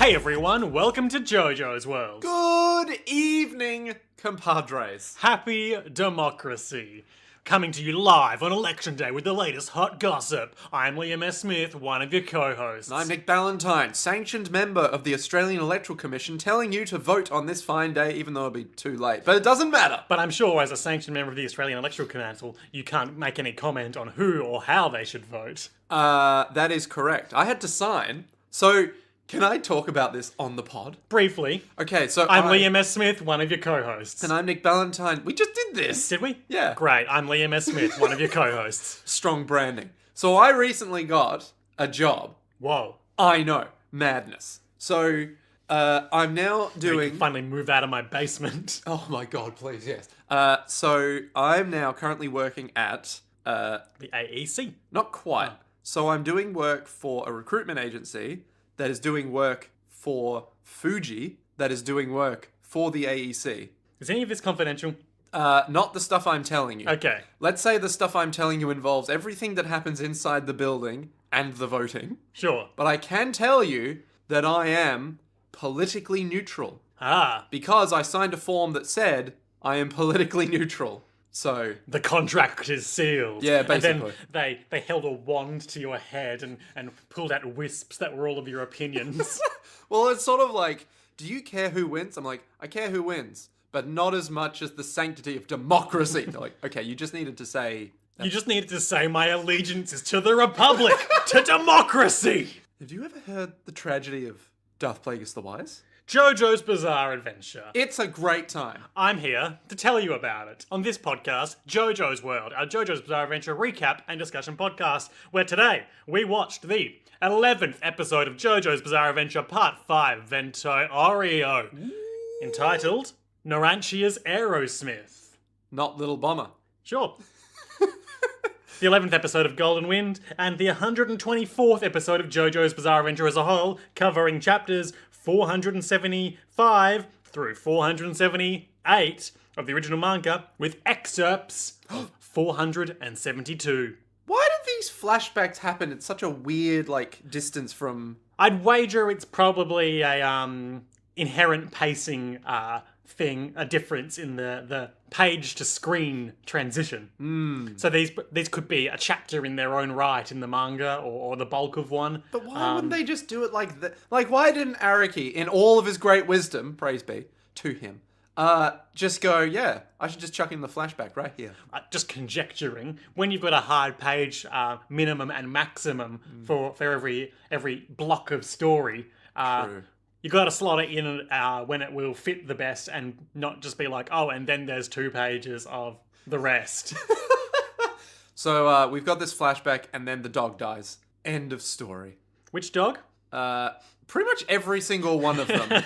Hey everyone, welcome to Jojo's World. Good evening, compadres. Happy democracy. Coming to you live on Election Day with the latest hot gossip. I'm Liam S. Smith, one of your co-hosts. I'm Nick Ballantyne, sanctioned member of the Australian Electoral Commission, telling you to vote on this fine day, even though it'll be too late. But it doesn't matter. But I'm sure as a sanctioned member of the Australian Electoral Council, you can't make any comment on who or how they should vote. That is correct. I had to sign. So, can I talk about this on the pod? Briefly, Okay, so I'm Liam S. Smith, one of your co-hosts. And I'm Nick Ballantyne. We just did this. Did we? Yeah. Great, I'm Liam S. Smith, one of your co-hosts. Strong branding. So I recently got a job. Whoa. I know. Madness. So, I'm now I doing... can finally move out of my basement. Oh my god, please, yes. So I'm now currently working at... The AEC. Not quite. So I'm doing work for a recruitment agency that is doing work for Fuji, that is doing work for the AEC. Is any of this confidential? Not the stuff I'm telling you. Okay. Let's say the stuff I'm telling you involves everything that happens inside the building and the voting. Sure. But I can tell you that I am politically neutral. Ah. Because I signed a form that said I am politically neutral. So... The contract is sealed. Yeah, basically. And then they held a wand to your head and pulled out wisps that were all of your opinions. Well, it's sort of like, do you care who wins? I'm like, I care who wins, but not as much as the sanctity of democracy. They're like, okay, you just needed to say... You just needed to say my allegiance is to the Republic, to democracy! Have you ever heard the tragedy of Darth Plagueis the Wise? Jojo's Bizarre Adventure. It's a great time. I'm here to tell you about it on this podcast, Jojo's World, our Jojo's Bizarre Adventure recap and discussion podcast, where today we watched the 11th episode of Jojo's Bizarre Adventure Part 5, Vento Oreo, entitled Narancia's Aerosmith. Not Little Bomber. Sure. The 11th episode of Golden Wind, and the 124th episode of JoJo's Bizarre Adventure as a whole, covering chapters 475 through 478 of the original manga, with excerpts of 472. Why did these flashbacks happen at such a weird, distance from... I'd wager it's probably a inherent pacing thing, a difference in the page to screen transition. So these could be a chapter in their own right in the manga, or the bulk of one. But why wouldn't they just do it like that? Like, why didn't Araki, in all of his great wisdom, praise be to him, just go, yeah, I should just chuck in the flashback right here. Just conjecturing, when you've got a hard page minimum and maximum for every block of story, True. you got to slot it in when it will fit the best, and not just be like, oh, and then there's 2 pages of the rest. So we've got this flashback, and then the dog dies. End of story. Which dog? Pretty much every single one of them.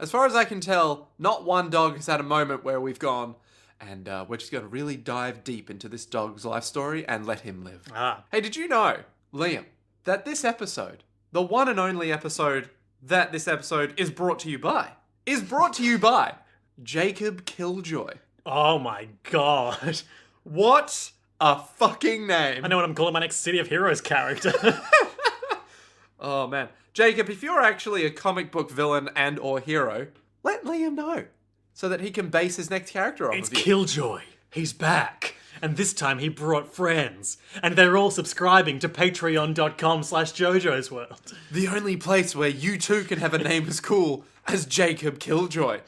As far as I can tell, not one dog has had a moment where we've gone, and we're just going to really dive deep into this dog's life story and let him live. Hey, did you know, Liam, that this episode, the one and only episode that this episode is brought to you by Jacob Killjoy. Oh my god. What a fucking name. I know what I'm calling my next City of Heroes character. Oh man. Jacob, if you're actually a comic book villain and or hero, let Liam know so that he can base his next character off It's of you. Killjoy. He's back. And this time he brought friends. And they're all subscribing to patreon.com/Jojo's World. The only place where you too can have a name as cool as Jacob Killjoy.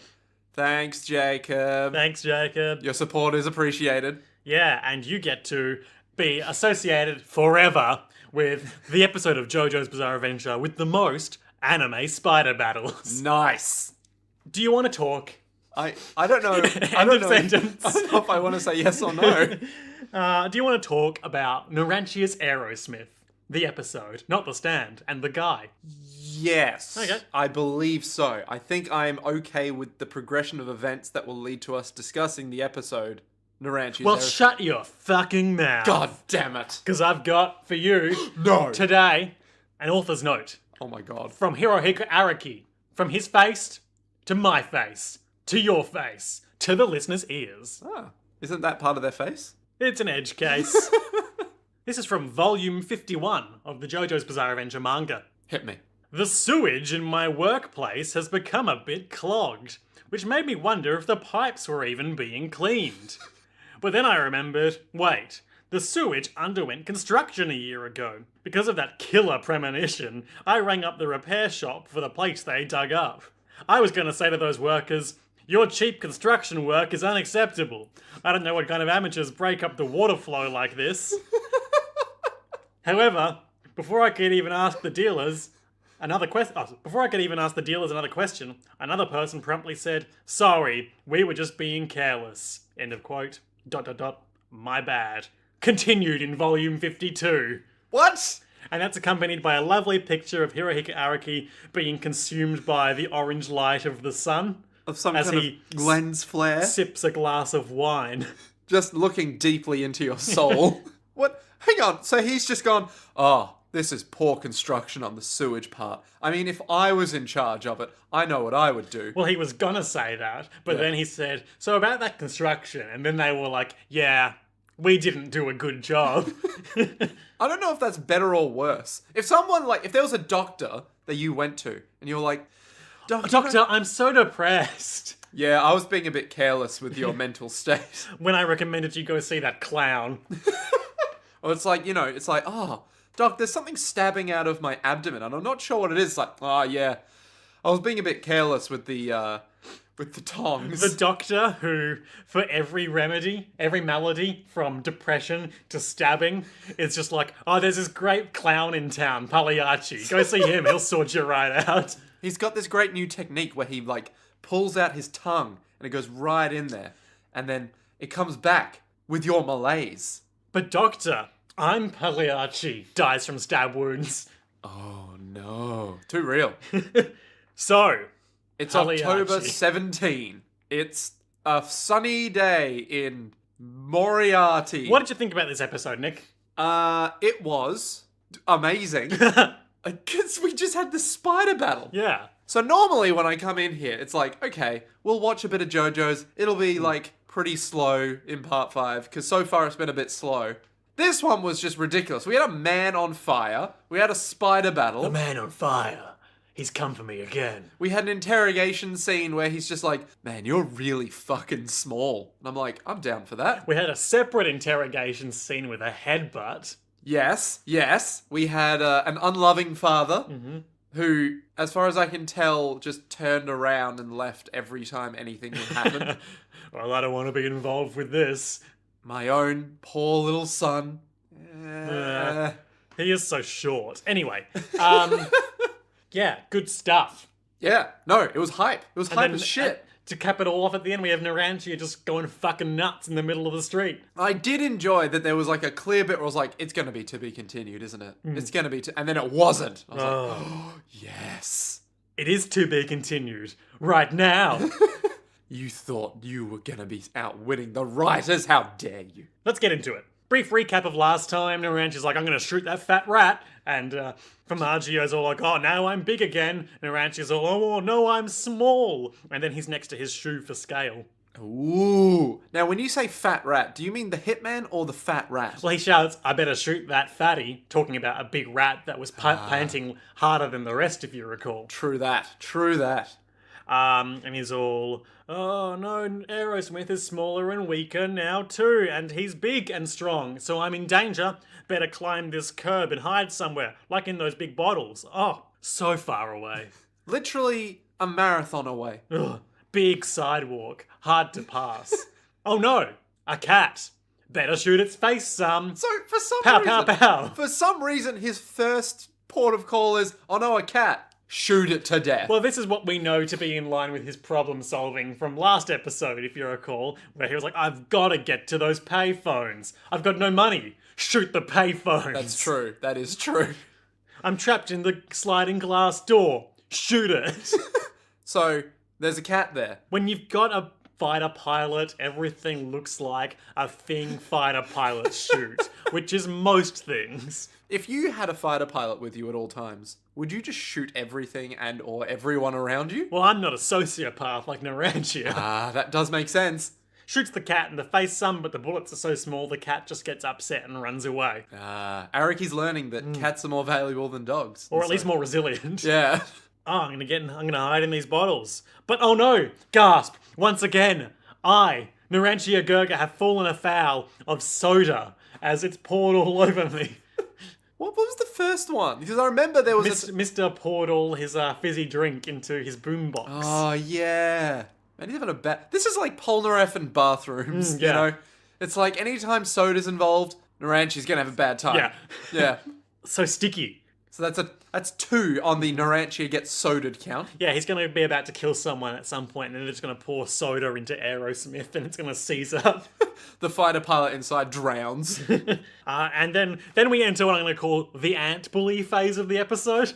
Thanks, Jacob. Thanks, Jacob. Your support is appreciated. Yeah, and you get to be associated forever with the episode of JoJo's Bizarre Adventure with the most anime spider battles. Nice. Do you want to talk? I don't know. End of sentence. I don't know if I want to say yes or no. Do you want to talk about Narancia's Aerosmith? The episode, not the stand, and the guy. Yes. Okay. I believe so. I think I'm okay with the progression of events that will lead to us discussing the episode, Narancia's Well, Aerosmith. shut your fucking mouth. God damn it. Because I've got for you No. today an author's note Oh my god. from Hirohiko Araki. From his face to my face to your face to the listener's ears. Ah, isn't that part of their face? It's an edge case. This is from volume 51 of the JoJo's Bizarre Adventure manga. Hit me. The sewage in my workplace has become a bit clogged, which made me wonder if the pipes were even being cleaned. But then I remembered, wait, the sewage underwent construction a year ago. Because of that killer premonition, I rang up the repair shop for the place they dug up. I was going to say to those workers, your cheap construction work is unacceptable. I don't know what kind of amateurs break up the water flow like this. However, before I could even ask the dealers another question, another person promptly said, sorry, we were just being careless. End of quote. ... My bad. Continued in volume 52. What? And that's accompanied by a lovely picture of Hirohiko Araki being consumed by the orange light of the sun. Of some as kind he of lens flare? Sips a glass of wine. Just looking deeply into your soul. What? Hang on. So he's just gone, oh, this is poor construction on the sewage part. I mean, if I was in charge of it, I know what I would do. Well, he was gonna say that, but then he said, so about that construction, and then they were like, yeah, we didn't do a good job. I don't know if that's better or worse. If someone, if there was a doctor that you went to, and you were like, Doctor, I'm so depressed. Yeah, I was being a bit careless with your mental state. When I recommended you go see that clown. Or it's like, oh, Doc, there's something stabbing out of my abdomen, and I'm not sure what it is. It's like, oh, yeah. I was being a bit careless with the tongs. The doctor who, for every remedy, every malady, from depression to stabbing, is just like, oh, there's this great clown in town, Pagliacci. Go see him, he'll sort you right out. He's got this great new technique where he, pulls out his tongue, and it goes right in there. And then it comes back with your malaise. But doctor, I'm Pagliacci, dies from stab wounds. Oh, no. Too real. So, it's Pagliacci. October 17. It's a sunny day in Moriarty. What did you think about this episode, Nick? It was amazing. Because we just had the spider battle. Yeah. So normally when I come in here, it's like, okay, we'll watch a bit of JoJo's. It'll be pretty slow in part 5, because so far it's been a bit slow. This one was just ridiculous. We had a man on fire. We had a spider battle. The man on fire. He's come for me again. We had an interrogation scene where he's just like, man, you're really fucking small. And I'm like, I'm down for that. We had a separate interrogation scene with a headbutt. Yes. We had an unloving father who, as far as I can tell, just turned around and left every time anything would happen. Well, I don't want to be involved with this. My own poor little son. He is so short. Anyway, yeah, good stuff. Yeah, no, it was hype. It was hype as shit. To cap it all off at the end, we have Narancia just going fucking nuts in the middle of the street. I did enjoy that there was a clear bit where I was like, it's going to be to be continued, isn't it? It's going to be and then it wasn't. I was like, oh, yes. It is to be continued. Right now. You thought you were going to be outwitting the writers. How dare you? Let's get into it. Brief recap of last time. Narancia's like, I'm going to shoot that fat rat. And Formaggio's all like, oh, now I'm big again. Narancia's all, oh, no, I'm small. And then he's next to his shoe for scale. Ooh. Now, when you say fat rat, do you mean the hitman or the fat rat? Well, he shouts, I better shoot that fatty, talking about a big rat that was panting harder than the rest, if you recall. True that. And he's all, oh no, Aerosmith is smaller and weaker now too, and he's big and strong, so I'm in danger. Better climb this curb and hide somewhere, like in those big bottles. Oh, so far away. Literally a marathon away. Ugh, big sidewalk, hard to pass. Oh no, a cat. Better shoot its face some. So for some Pow, reason, pow, pow. For some reason, his first port of call is, oh no, a cat. Shoot it to death. Well, this is what we know to be in line with his problem solving from last episode, if you recall, where he was like, I've got to get to those payphones. I've got no money. Shoot the payphones. That's true. That is true. I'm trapped in the sliding glass door. Shoot it. So, there's a cat there. When you've got a fighter pilot, everything looks like a thing fighter pilots shoot, which is most things. If you had a fighter pilot with you at all times, would you just shoot everything and or everyone around you? Well, I'm not a sociopath like Narancia. Ah, that does make sense. Shoots the cat in the face some, but the bullets are so small the cat just gets upset and runs away. Ariki's learning that cats are more valuable than dogs. Or at least more resilient. Yeah. Oh, I'm gonna hide in these bottles. But oh no! Gasp! Once again, I, Narancia Gurga, have fallen afoul of soda as it's poured all over me. What was the first one? Because I remember there was Mr. poured all his fizzy drink into his boombox. Oh, yeah. Man, he's having a bad... This is like Polnareff and bathrooms, yeah. you know? It's like anytime soda's involved, Narancia's gonna have a bad time. Yeah. Yeah. So sticky. So that's 2 on the Narancia gets soda'd count. Yeah, he's going to be about to kill someone at some point, and then they're just going to pour soda into Aerosmith, and it's going to seize up. The fighter pilot inside drowns. And then we enter what I'm going to call the ant bully phase of the episode.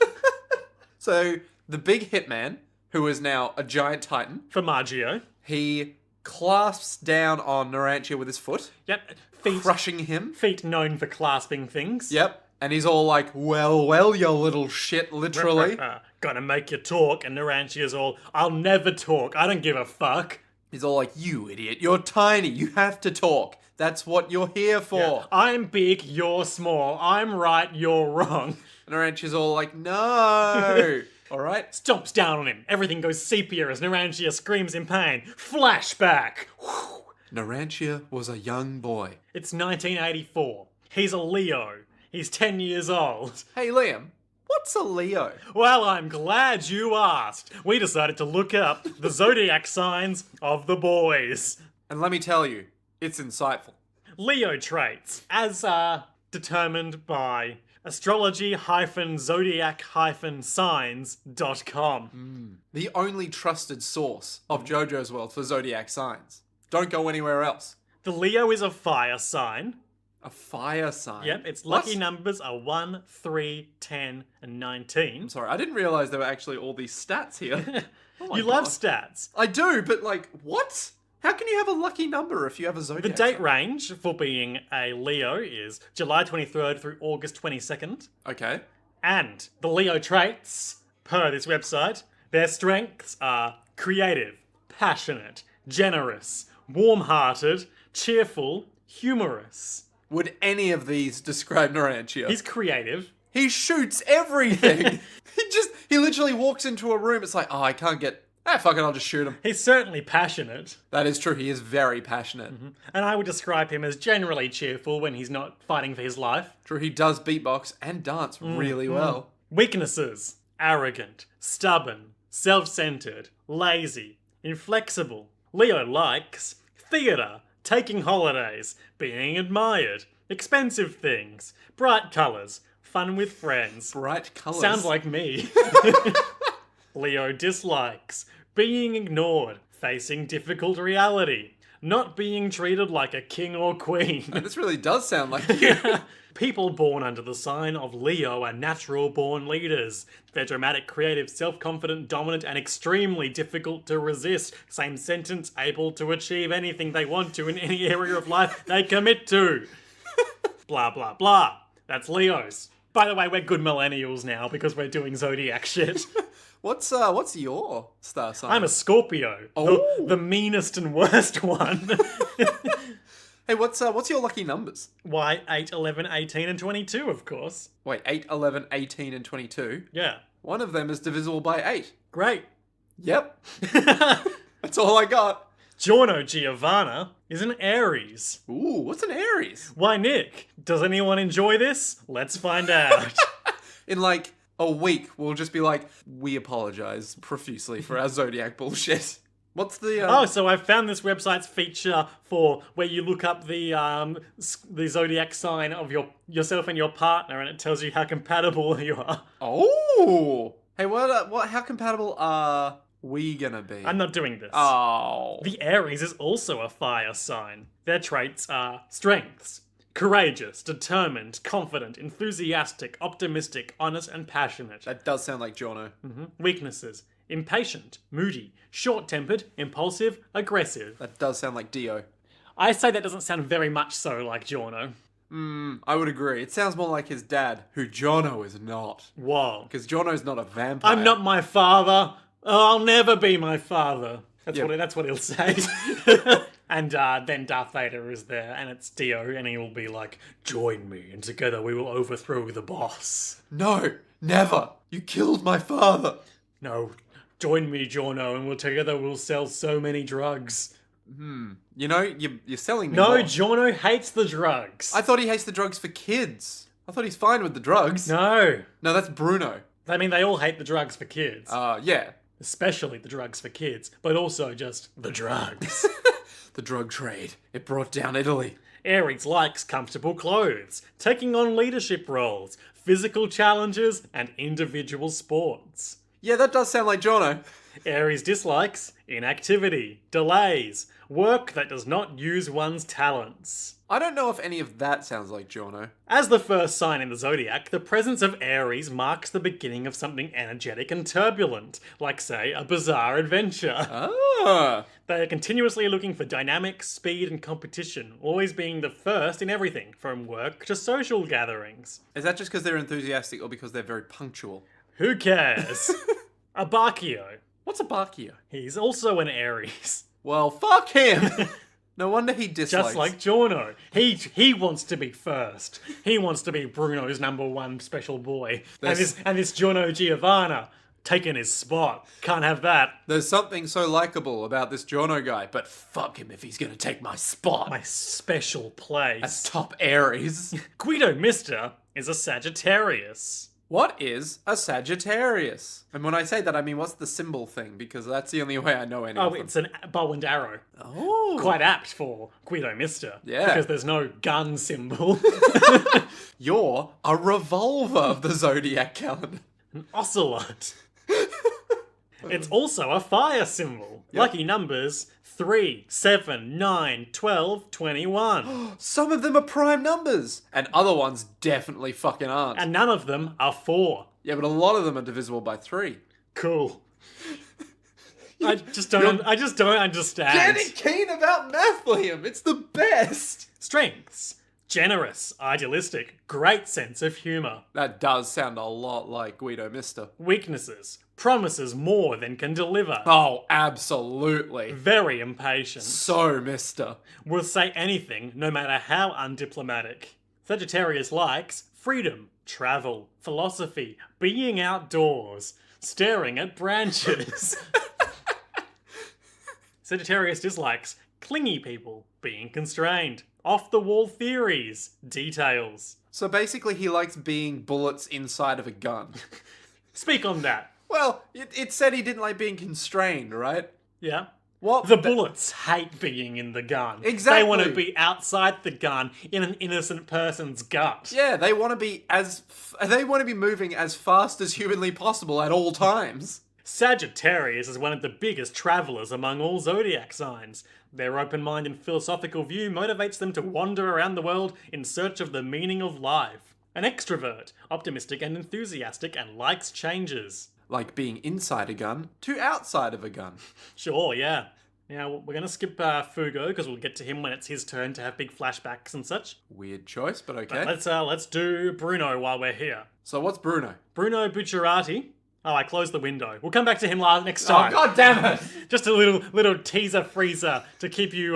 So, the big hitman, who is now a giant titan, Formaggio. he clasps down on Narancia with his foot, Yep. Feet, crushing him. feet known for clasping things. Yep. And he's all like, well, you little shit, literally. Gonna make you talk, and Narancia's all, I'll never talk, I don't give a fuck. He's all like, you idiot, you're tiny, you have to talk. That's what you're here for. Yeah. I'm big, you're small, I'm right, you're wrong. And Narancia's all like, no. All right. Stomps down on him. Everything goes sepia as Narancia screams in pain. Flashback. Whew. Narancia was a young boy. It's 1984. He's a Leo. He's 10 years old. Hey, Liam, what's a Leo? Well, I'm glad you asked. We decided to look up the zodiac signs of the boys. And let me tell you, it's insightful. Leo traits, as determined by astrology-zodiac-signs.com. The only trusted source of JoJo's World for zodiac signs. Don't go anywhere else. The Leo is a fire sign. A fire sign? Yep, its What? lucky numbers are 1, 3, 10, and 19. I'm sorry, I didn't realize there were actually all these stats here. Oh my You love God. stats. I do, but like, what? How can you have a lucky number if you have a The zodiac date sign? range for being a Leo is July 23rd through August 22nd. Okay. And the Leo traits, per this website, their strengths are creative, passionate, generous, warm-hearted, cheerful, humorous. Would any of these describe Narancia? He's creative. He shoots everything. he literally walks into a room. It's like, oh, I can't get... fuck it, I'll just shoot him. He's certainly passionate. That is true. He is very passionate. And I would describe him as generally cheerful when he's not fighting for his life. True, he does beatbox and dance really well. Weaknesses: arrogant, stubborn, self-centered, lazy, inflexible. Leo likes theatre, taking holidays, being admired, expensive things, bright colours, fun with friends. Bright colours. Sounds like me. Leo dislikes being ignored, facing difficult reality, not being treated like a king or queen. This really does sound like you. People born under the sign of Leo are natural-born leaders. They're dramatic, creative, self-confident, dominant, and extremely difficult to resist. Same sentence, able to achieve anything they want to in any area of life they commit to. Blah, blah, blah. That's Leos. By the way, we're good millennials now because we're doing zodiac shit. What's your star sign? I'm a Scorpio. Oh. The meanest and worst one. Hey, what's your lucky numbers? Why, 8, 11, 18, and 22, of course. Wait, 8, 11, 18, and 22? Yeah. One of them is divisible by 8. Great. Yep. That's all I got. Giorno Giovanna is an Aries. Ooh, what's an Aries? Why, Nick? Does anyone enjoy this? Let's find out. In like a week, we'll just be like, we apologize profusely for our zodiac bullshit. What's the... Oh, so I found this website's feature for where you look up the zodiac sign of yourself and your partner, and it tells you how compatible you are. Oh! Hey, how compatible are we gonna be? I'm not doing this. Oh. The Aries is also a fire sign. Their traits are strengths: courageous, determined, confident, enthusiastic, optimistic, honest, and passionate. That does sound like Jono. Weaknesses: impatient, moody, short-tempered, impulsive, aggressive. That does sound like Dio. I say that doesn't sound very much so like Giorno. I would agree. It sounds more like his dad, who Jono is not. Whoa. Because Jono's not a vampire. I'm not my father. Oh, I'll never be my father. That's Yeah. what he'll say. And then Darth Vader is there, and it's Dio, and he will be like, "Join me, and together we will overthrow the boss." No, never. You killed my father. No, join me, Jono, and together we'll sell so many drugs. You know, you're selling me No, more. Jono hates the drugs. I thought he hates the drugs for kids. I thought he's fine with the drugs. No. No, that's Bruno. I mean, they all hate the drugs for kids. Yeah. Especially the drugs for kids, but also just the drugs. The drug trade. It brought down Italy. Ares likes comfortable clothes, taking on leadership roles, physical challenges, and individual sports. Yeah, that does sound like Jono. Ares dislikes inactivity, delays, work that does not use one's talents. I don't know if any of that sounds like Jono. As the first sign in the zodiac, the presence of Ares marks the beginning of something energetic and turbulent, like, say, a bizarre adventure. Ah. They are continuously looking for dynamic, speed, and competition, always being the first in everything, from work to social gatherings. Is that just because they're enthusiastic or because they're very punctual? Who cares? Abakio. What's a Bacchio? He's also an Aries. Well, fuck him! No wonder he dislikes. Just like Giorno. He wants to be first. He wants to be Bruno's number one special boy. And this Giorno Giovanna taking his spot. Can't have that. There's something so likable about this Jono guy, but fuck him if he's gonna take my spot. My special place. As top Aries. Guido Mister is a Sagittarius. What is a Sagittarius? And when I say that, I mean, what's the symbol thing? Because that's the only way I know any of Oh, them. it's a bow and arrow. Oh. Quite apt for Guido Mister. Yeah. Because there's no gun symbol. You're a revolver of the zodiac calendar. An ocelot. It's also a fire symbol. Lucky numbers 3, 7, 9, 12, 21. Some of them are prime numbers, and other ones definitely fucking aren't. And none of them are 4. Yeah, but a lot of them are divisible by 3. Cool. I just don't understand. Get keen about math, Liam. It's the best. Strengths. Generous, idealistic, great sense of humour. That does sound a lot like Guido Mister. Weaknesses. Promises more than can deliver. Oh, absolutely. Very impatient. So Mister. Will say anything, no matter how undiplomatic. Sagittarius likes freedom, travel, philosophy, being outdoors, staring at branches. Sagittarius dislikes clingy people, being constrained, off-the-wall theories, details. So basically he likes being bullets inside of a gun. Speak on that. Well, it said he didn't like being constrained, right? Yeah? What? The bullets hate being in the gun. Exactly. They want to be outside the gun in an innocent person's gut. Yeah, they want to be moving as fast as humanly possible at all times. Sagittarius is one of the biggest travellers among all zodiac signs. Their open-minded and philosophical view motivates them to wander around the world in search of the meaning of life. An extrovert, optimistic and enthusiastic, and likes changes. Like being inside a gun to outside of a gun. Sure, yeah. Now, we're going to skip Fugo, because we'll get to him when it's his turn to have big flashbacks and such. Weird choice, but okay. Let's do Bruno while we're here. So what's Bruno? Bruno Bucciarati. Oh, I closed the window. We'll come back to him next time. Oh, god damn it! Just a little teaser freezer to keep you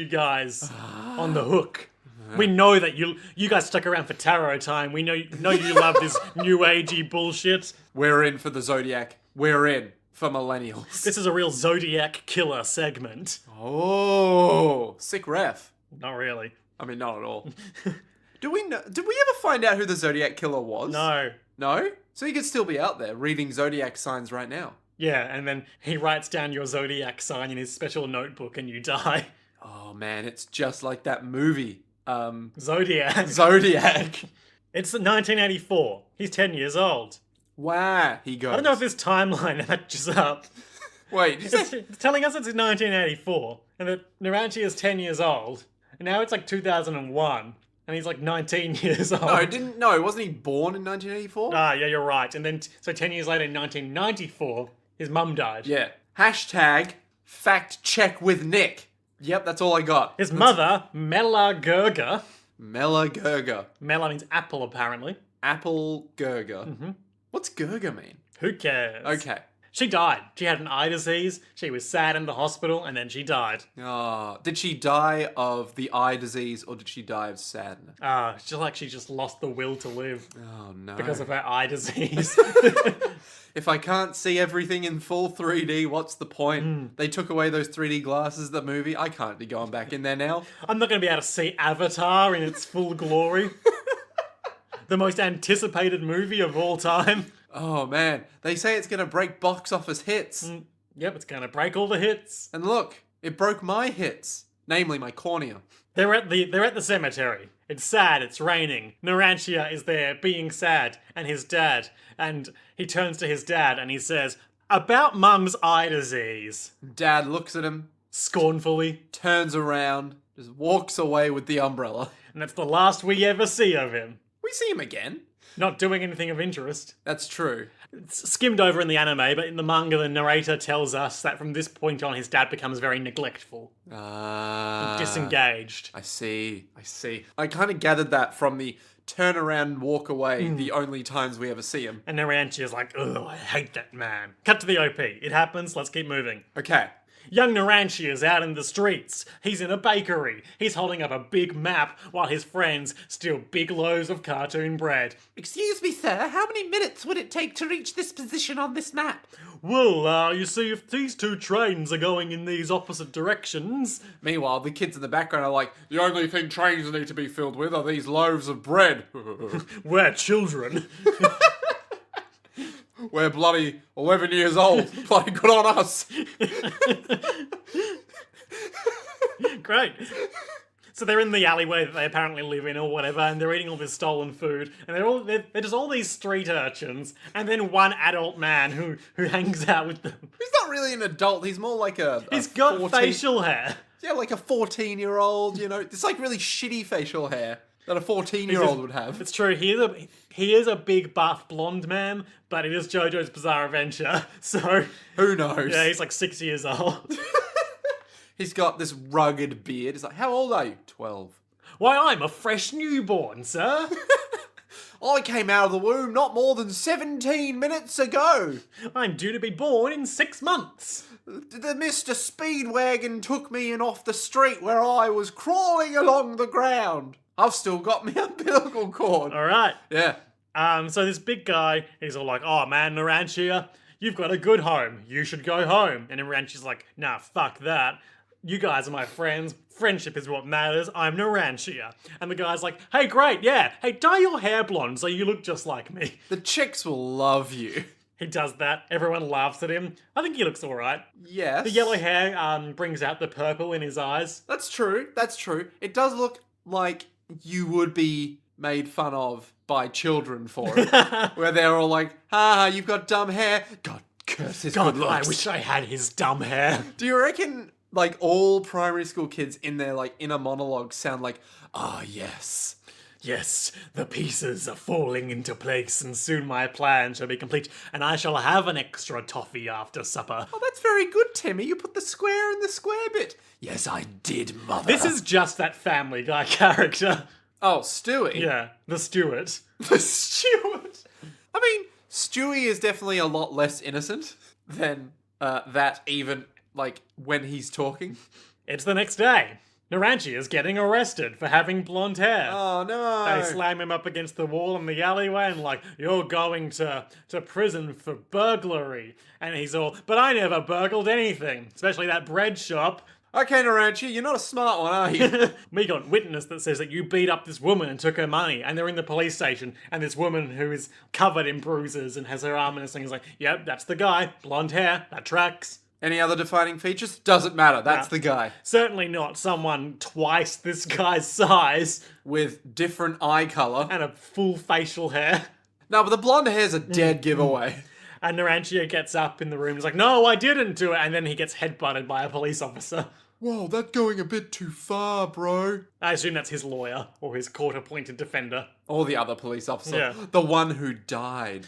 guys on the hook. We know that you guys stuck around for tarot time. We know you love this new agey bullshit. We're in for the Zodiac. We're in for millennials. This is a real Zodiac killer segment. Oh, sick ref. Not really. I mean, not at all. Did we ever find out who the Zodiac killer was? No. No? So he could still be out there reading Zodiac signs right now. Yeah, and then he writes down your Zodiac sign in his special notebook and you die. Oh man, it's just like that movie. Zodiac. Zodiac. It's 1984. He's 10 years old. Wow, he goes. I don't know if this timeline matches up. Wait, It's telling us it's 1984, and that Narancia is 10 years old, and now it's like 2001, and he's like 19 years old. wasn't he born in 1984? Ah, yeah, you're right. And then, so 10 years later in 1994, his mum died. Yeah. Hashtag fact check with Nick. Yep, that's all I got. His mother, Mela Gurga. Mela Gurga. Mela means apple, apparently. Apple Gurga. What's Gurga mean? Who cares? Okay. She died. She had an eye disease. She was sad in the hospital, and then she died. Did she die of the eye disease or did she die of sadness? It's just like she just lost the will to live Oh no. because of her eye disease. If I can't see everything in full 3D, what's the point? They took away those 3D glasses of the movie. I can't be going back in there now. I'm not going to be able to see Avatar in its full glory. The most anticipated movie of all time. Oh man, they say it's going to break box office hits. Yep, it's going to break all the hits. And look, it broke my hits, namely my cornea. They're at the cemetery. It's sad, it's raining. Narancia is there being sad, and his dad. And he turns to his dad and he says, "About Mum's eye disease." Dad looks at him, Scornfully. turns around, just walks away with the umbrella. And that's the last we ever see of him. We see him again. Not doing anything of interest. That's true. It's skimmed over in the anime, but in the manga, the narrator tells us that from this point on, his dad becomes very neglectful, disengaged. I see. I kind of gathered that from the turn around and walk away, the only times we ever see him. And Narancia's like, "Ugh, I hate that man." Cut to the OP. It happens, let's keep moving. Okay. Young Narancia's out in the streets. He's in a bakery. He's holding up a big map while his friends steal big loaves of cartoon bread. Excuse me, sir, how many minutes would it take to reach this position on this map? Well, you see, if these two trains are going in these opposite directions... Meanwhile, the kids in the background are like, the only thing trains need to be filled with are these loaves of bread. We're children. We're bloody 11 years old. Bloody good on us. Great. So they're in the alleyway that they apparently live in or whatever, and they're eating all this stolen food, and they're just all these street urchins, and then one adult man who hangs out with them. He's not really an adult. He's more like He's got 14 facial hair. Yeah, like a 14-year-old, you know. It's like really shitty facial hair that a 14-year-old would have. It's true. He is a big buff blonde man, but it is JoJo's Bizarre Adventure, so... Who knows? Yeah, he's like 6 years old. He's got this rugged beard. It's like, how old are you? 12. Why, I'm a fresh newborn, sir. I came out of the womb not more than 17 minutes ago. I'm due to be born in 6 months. The Mr. Speedwagon took me in off the street where I was crawling along the ground. I've still got my umbilical cord. All right. Yeah. So this big guy, he's all like, "Oh man, Narancia, you've got a good home. You should go home." And Narancia's like, "Nah, fuck that. You guys are my friends. Friendship is what matters. I'm Narancia." And the guy's like, "Hey, great, yeah. Hey, dye your hair blonde so you look just like me." The chicks will love you. He does that. Everyone laughs at him. I think he looks all right. Yes. The yellow hair brings out the purple in his eyes. That's true. It does look like you would be made fun of by children for it. Where they're all like, you've got dumb hair. God curse his good looks. I wish I had his dumb hair. Do you reckon, like, all primary school kids in their, like, inner monologue sound like, yes. Yes, the pieces are falling into place, and soon my plan shall be complete, and I shall have an extra toffee after supper. Oh, that's very good, Timmy. You put the square in the square bit. Yes, I did, mother. This is just that Family Guy character. Oh, Stewie. Yeah, the Steward. The Steward. I mean, Stewie is definitely a lot less innocent than that even, like, when he's talking. It's the next day. Narancia is getting arrested for having blonde hair. Oh, no. They slam him up against the wall in the alleyway and like, "You're going to prison for burglary." And he's all, "But I never burgled anything, especially that bread shop." Okay, Narancia, you're not a smart one, are you? We got witness that says that you beat up this woman and took her money, and they're in the police station, and this woman who is covered in bruises and has her arm in a sling is like, "Yep, that's the guy. Blonde hair. That tracks." Any other defining features? Doesn't matter. That's the guy. Certainly not someone twice this guy's size. With different eye colour. And a full facial hair. No, but the blonde hair's a dead giveaway. And Narancia gets up in the room and is like, "No, I didn't do it." And then he gets headbutted by a police officer. Whoa, that's going a bit too far, bro. I assume that's his lawyer or his court-appointed defender. Or the other police officer. Yeah. The one who died.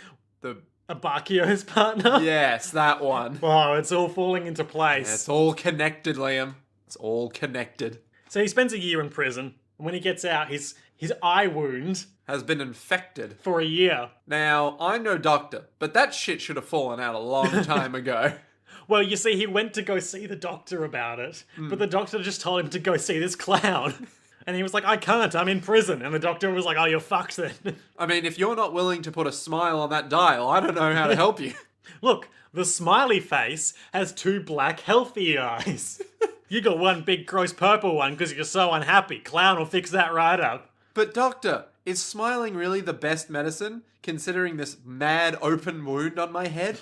Abakio's partner? Yes, that one. Wow, it's all falling into place. Yeah, it's all connected, Liam. It's all connected. So he spends a year in prison. And when he gets out, his eye wound Has been infected. for a year. Now, I'm no doctor, but that shit should have fallen out a long time ago. Well, you see, he went to go see the doctor about it, but the doctor just told him to go see this clown. And he was like, I can't, I'm in prison. And the doctor was like, oh, you're fucked then. I mean, if you're not willing to put a smile on that dial, I don't know how to help you. Look, the smiley face has 2 black, healthy eyes. You got one big, gross purple one because you're so unhappy. Clown will fix that right up. But doctor, is smiling really the best medicine, considering this mad open wound on my head?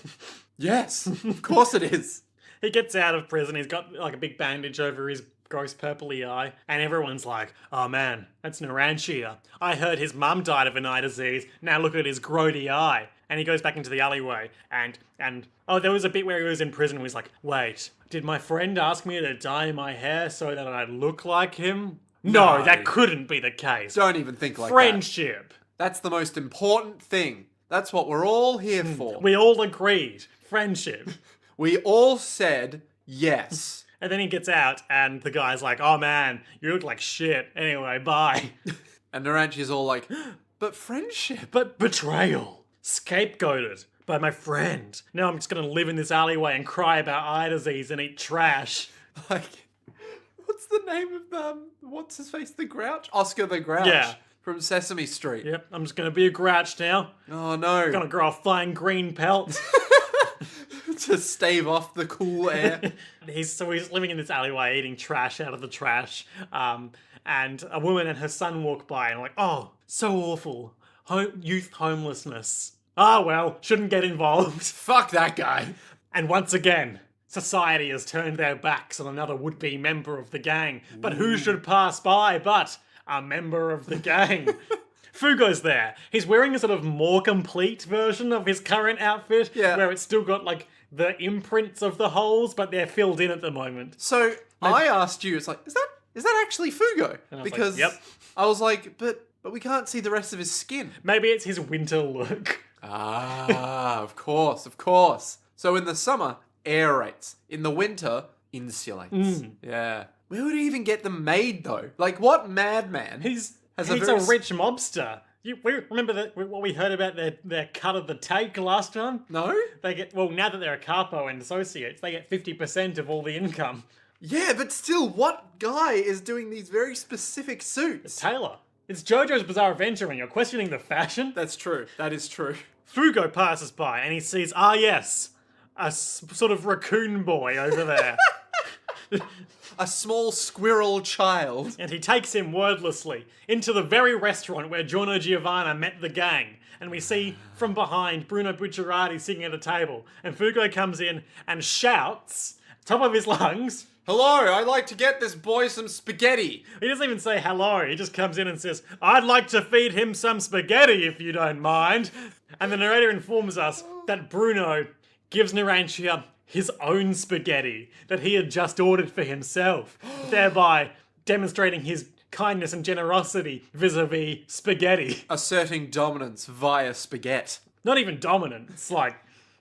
Yes, of course it is. He gets out of prison, he's got like a big bandage over his gross purpley eye, and everyone's like, oh man, that's Narancia. I heard his mum died of an eye disease, now look at his grody eye. And he goes back into the alleyway, and there was a bit where he was in prison and he's like, wait, did my friend ask me to dye my hair so that I'd look like him? No, that couldn't be the case. Don't even think like that. Friendship. That's the most important thing. That's what we're all here for. We all agreed. Friendship. We all said yes. And then he gets out, and the guy's like, oh man, you look like shit. Anyway, bye. And Narancia's all like, but friendship. But betrayal. Scapegoated by my friend. Now I'm just gonna live in this alleyway and cry about eye disease and eat trash. Like, what's the name of what's his face? The Grouch? Oscar the Grouch. Yeah. From Sesame Street. Yep, I'm just gonna be a grouch now. Oh no. Gonna grow a fine green pelt. To stave off the cool air. He's living in this alleyway eating trash out of the trash. And a woman and her son walk by and like, oh, so awful. Youth homelessness. Ah, well, shouldn't get involved. Fuck that guy. And once again, society has turned their backs on another would-be member of the gang. But who should pass by but a member of the gang? Fugo's there. He's wearing a sort of more complete version of his current outfit, where it's still got like the imprints of the holes, but they're filled in at the moment. So I asked you, it's like, is that actually Fugo? Because like, yep. I was like, but we can't see the rest of his skin. Maybe it's his winter look. Ah, of course. So in the summer, aerates. In the winter, insulates. Yeah. Where would he even get them made though? Like, what madman? He's a rich mobster. Remember what we heard about their cut of the take last time? No? Now that they're a capo and associates, they get 50% of all the income. Yeah, but still, what guy is doing these very specific suits? Taylor. It's JoJo's Bizarre Adventure and you're questioning the fashion? That's true. That is true. Fugo passes by and he sees, yes, a sort of raccoon boy over there. A small squirrel child. And he takes him wordlessly into the very restaurant where Giorno Giovanna met the gang. And we see from behind Bruno Bucciarati sitting at a table. And Fugo comes in and shouts, top of his lungs, hello, I'd like to get this boy some spaghetti. He doesn't even say hello. He just comes in and says, I'd like to feed him some spaghetti if you don't mind. And the narrator informs us that Bruno gives Narancia his own spaghetti that he had just ordered for himself, thereby demonstrating his kindness and generosity vis-a-vis spaghetti. Asserting dominance via spaghetti. Not even dominant, it's like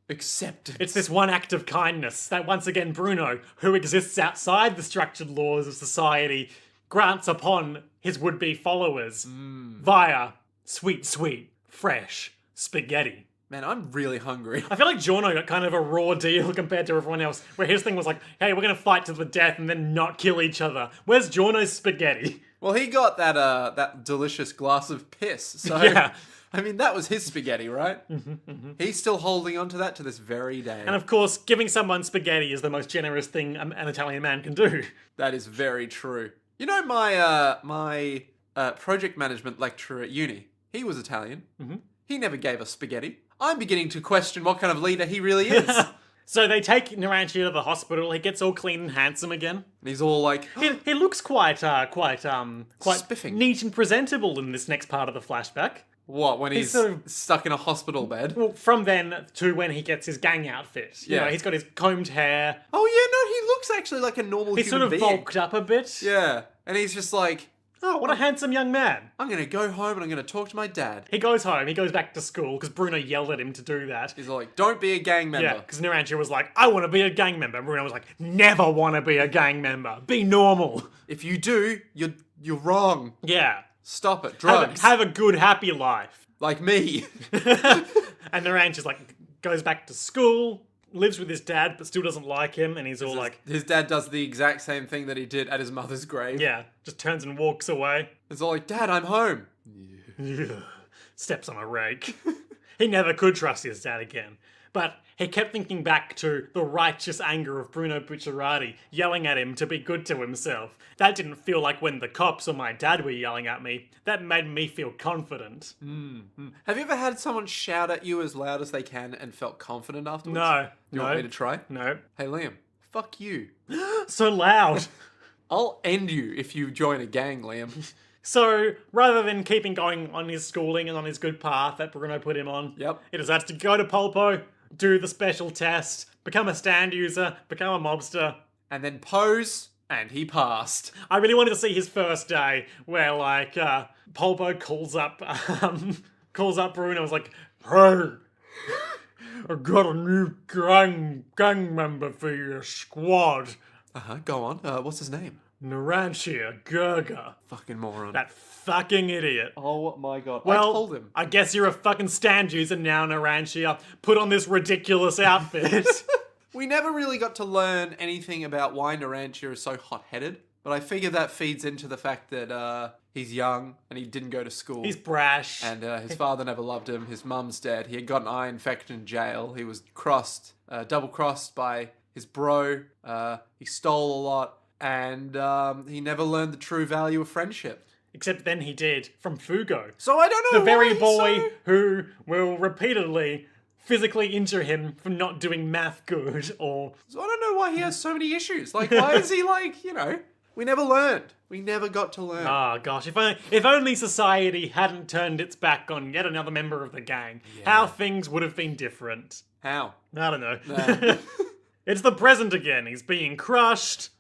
acceptance. It's this one act of kindness that once again Bruno, who exists outside the structured laws of society, grants upon his would-be followers via sweet, fresh spaghetti. Man, I'm really hungry. I feel like Giorno got kind of a raw deal compared to everyone else, where his thing was like, hey, we're going to fight to the death and then not kill each other. Where's Giorno's spaghetti? Well, he got that delicious glass of piss, so... Yeah. I mean, that was his spaghetti, right? He's still holding on to that to this very day. And of course, giving someone spaghetti is the most generous thing an Italian man can do. That is very true. You know, my project management lecturer at uni, he was Italian. He never gave us spaghetti. I'm beginning to question what kind of leader he really is. So they take Narancia to the hospital. He gets all clean and handsome again. And he's all like... he looks quite spiffing. Neat and presentable in this next part of the flashback. What, when he's sort of stuck in a hospital bed? Well, from then to when he gets his gang outfit. You know, he's got his combed hair. Oh yeah, no, he looks actually like a normal He's human being. He's sort of bulked up a bit. Yeah, and he's just like... Oh, what a handsome young man. I'm going to go home and I'm going to talk to my dad. He goes home, he goes back to school, because Bruno yelled at him to do that. He's like, don't be a gang member. Yeah, because Narancia was like, I want to be a gang member. And Bruno was like, never want to be a gang member. Be normal. If you do, you're You're wrong. Yeah. Stop it. Drugs. Have a good, happy life. Like me. And Narancia's like, goes back to school, lives with his dad, but still doesn't like him, and he's all like... His dad does the exact same thing that he did at his mother's grave. Yeah, just turns and walks away. It's all like, Dad, I'm home. Steps on a rake. He never could trust his dad again. But he kept thinking back to the righteous anger of Bruno Bucciarati yelling at him to be good to himself. That didn't feel like when the cops or my dad were yelling at me. That made me feel confident. Have you ever had someone shout at you as loud as they can and felt confident afterwards? No. You want me to try? No. Hey, Liam. Fuck you. So loud. I'll end you if you join a gang, Liam. So, rather than keeping going on his schooling and on his good path that Bruno put him on, Yep. he decides to go to Polpo, do the special test, become a stand user, become a mobster. And then pose, and he passed. I really wanted to see his first day, where like Polpo calls up Bruno and was like, "Hey, I got a new gang member for your squad. Go on. What's his name? Narancia Gurga." Fucking moron. That fucking idiot. Oh my god. Well, I told him. I guess you're a fucking stand user now, Narancia. Put on this ridiculous outfit. We never really got to learn anything about why Narancia is so hot-headed, but I figure that feeds into the fact that he's young and he didn't go to school. He's brash. And his father never loved him. His mum's dead. He had got an eye infection in jail. He was double-crossed by his bro. He stole a lot. And he never learned the true value of friendship. Except then he did, from Fugo. So I don't know The very why boy who will repeatedly physically injure him for not doing math good, or... So I don't know why he has so many issues. Like, why is he like, we never learned. We never got to learn. Oh gosh, if only society hadn't turned its back on yet another member of the gang, how things would have been different. How? I don't know. Nah. It's the present again. He's being crushed.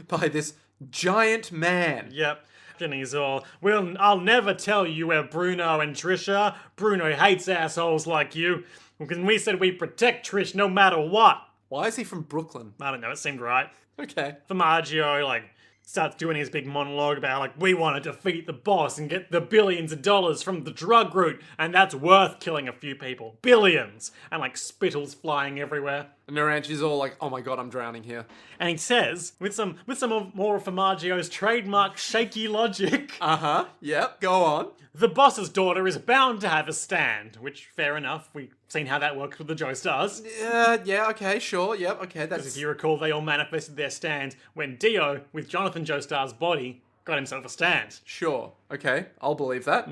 By this giant man. Yep. And he's all, well, I'll never tell you where Bruno and Trish are. Bruno hates assholes like you. Because we said we protect Trish no matter what. Why is he from Brooklyn? I don't know, it seemed right. Okay. Formaggio, starts doing his big monologue about, we want to defeat the boss and get the billions of dollars from the drug route, and that's worth killing a few people. Billions! And, spittles flying everywhere. And Narancia's all like, oh my god, I'm drowning here. And he says, with some more of Formaggio's trademark shaky logic, Yep, go on. the boss's daughter is bound to have a stand, which, fair enough, we've seen how that worked with the Joestars. Yeah, okay, sure, yep, okay, that's... If you recall, they all manifested their stands when Dio, with Jonathan Joestar's body, got himself a stand. Sure, okay, I'll believe that.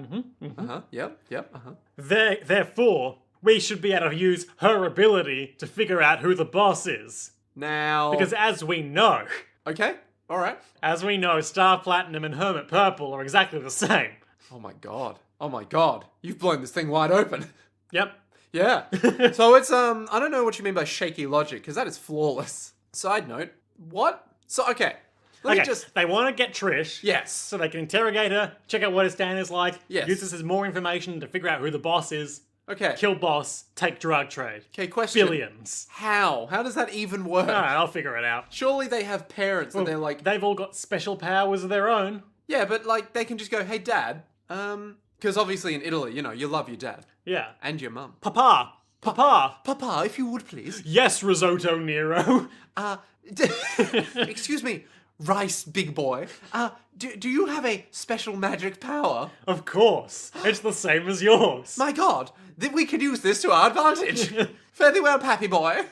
Yep. Therefore, we should be able to use her ability to figure out who the boss is. Now... Because as we know, Okay, alright. Star Platinum and Hermit Purple are exactly the same. Oh my god, you've blown this thing wide open. Yep. Yeah. So it's, I don't know what you mean by shaky logic, because that is flawless. Side note, what? So, okay. Let me just... They want to get Trish. Yes. So they can interrogate her, check out what her stand is like, Yes. use this as more information to figure out who the boss is, Okay. kill boss, take drug trade. Okay, question. Billions. How? How does that even work? Alright, I'll figure it out. Surely they have parents and they're like... They've all got special powers of their own. Yeah, but they can just go, hey dad, because obviously in Italy, you love your dad. Yeah. And your mum. Papa! Papa, if you would please. Yes, Risotto Nero. Excuse me, Rice big boy. Do you have a special magic power? Of course. It's the same as yours. My god, we could use this to our advantage. Fare thee well, pappy boy.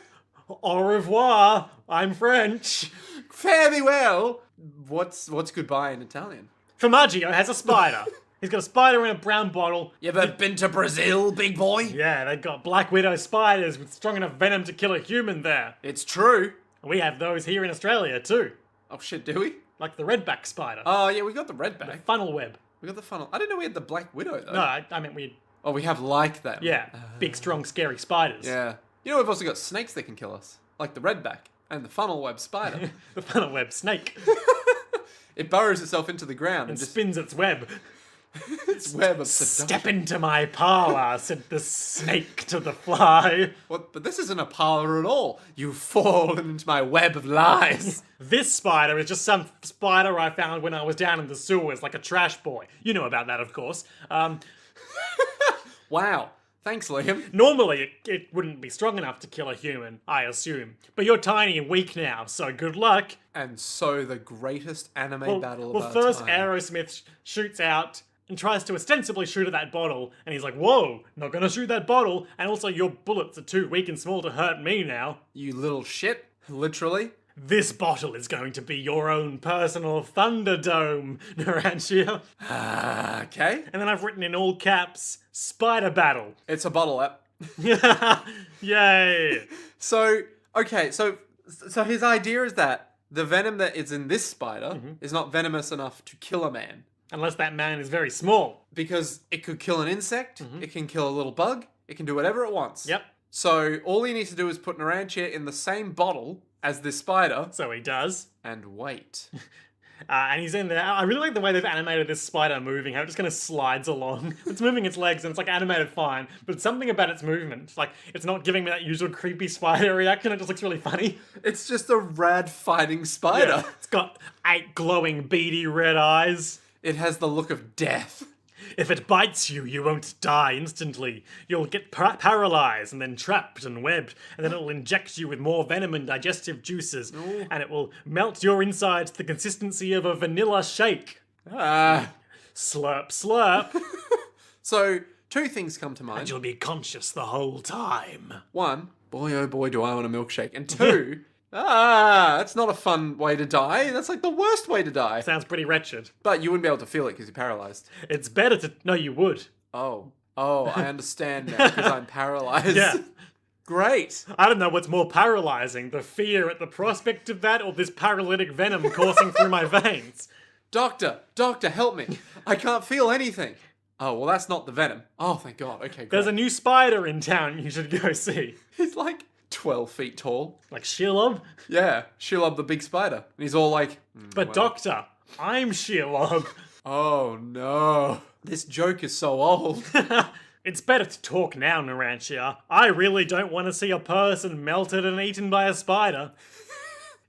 Au revoir. I'm French. Fare thee well. What's goodbye in Italian? Formaggio has a spider. He's got a spider in a brown bottle. You ever been to Brazil, big boy? Yeah, they've got Black Widow spiders with strong enough venom to kill a human there. It's true. We have those here in Australia too. Oh shit, do we? Like the redback spider. Oh yeah, we got the redback. Funnel web. We got the funnel. I didn't know we had the Black Widow though. No, I meant we... Oh, we have like them. Yeah, big, strong, scary spiders. Yeah. We've also got snakes that can kill us. Like the redback and the funnel web spider. The funnel web snake. It burrows itself into the ground And and just... spins its web. Its web of seduction. Step into my parlour, said the snake to the fly. What? But this isn't a parlour at all. You've fallen into my web of lies. This spider is just some spider I found when I was down in the sewers, like a trash boy. You know about that, of course. Wow. Thanks, Liam. Normally, it wouldn't be strong enough to kill a human, I assume. But you're tiny and weak now, so good luck. And so the greatest anime battle of our first time. Aerosmith shoots out and tries to ostensibly shoot at that bottle, and he's like, whoa, not gonna shoot that bottle, and also your bullets are too weak and small to hurt me now. You little shit. Literally. This bottle is going to be your own personal Thunderdome, Narancia. Okay. And then I've written in all caps, Spider Battle. It's a bottle app. Yay! So, okay, so his idea is that the venom that is in this spider is not venomous enough to kill a man. Unless that man is very small. Because it could kill an insect, it can kill a little bug, it can do whatever it wants. Yep. So all he needs to do is put Narancia in the same bottle as this spider So he does. and wait. And he's in there. I really like the way they've animated this spider moving, how it just kind of slides along. It's moving its legs and it's like animated fine, but something about its movement. Like, it's not giving me that usual creepy spider reaction, it just looks really funny. It's just a rad fighting spider. It's got 8 glowing beady red eyes. It has the look of death. If it bites you, you won't die instantly. You'll get paralyzed and then trapped and webbed, and then it'll inject you with more venom and digestive juices, and it will melt your insides to the consistency of a vanilla shake. Ah. Slurp, slurp. So, two things come to And mind. you'll be conscious the whole time. One, boy oh boy do I want a milkshake. And two, that's not a fun way to die. That's like the worst way to die. Sounds pretty wretched. But you wouldn't be able to feel it because you're paralyzed. It's better to... No, you would. Oh, I understand now because I'm paralyzed. Yeah. Great. I don't know what's more paralyzing, the fear at the prospect of that or this paralytic venom coursing through my veins. Doctor, help me. I can't feel anything. Oh, well, that's not the venom. Oh, thank God. Okay, great. There's a new spider in town you should go see. He's like 12 feet tall. Like Shelob. Yeah, Shelob the big spider. And he's all like, But doctor, I'm Shelob. oh no. This joke is so old. It's better to talk now, Narancia. I really don't want to see a person melted and eaten by a spider.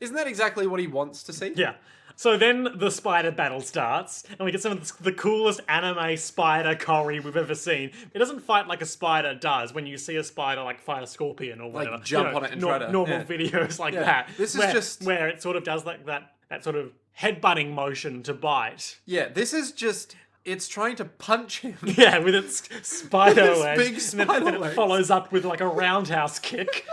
Isn't that exactly what he wants to see? Yeah. So then the spider battle starts, and we get some of the coolest anime spider choreo we've ever seen. It doesn't fight like a spider does when you see a spider like fight a scorpion or whatever. jump on it and try to- normal yeah. videos like Yeah. that. This is where, just- where it sort of does like that sort of headbutting motion to bite. Yeah, this is just, it's trying to punch him. Yeah, with its spider With its legs. big And spider then it legs. follows up with like a roundhouse kick.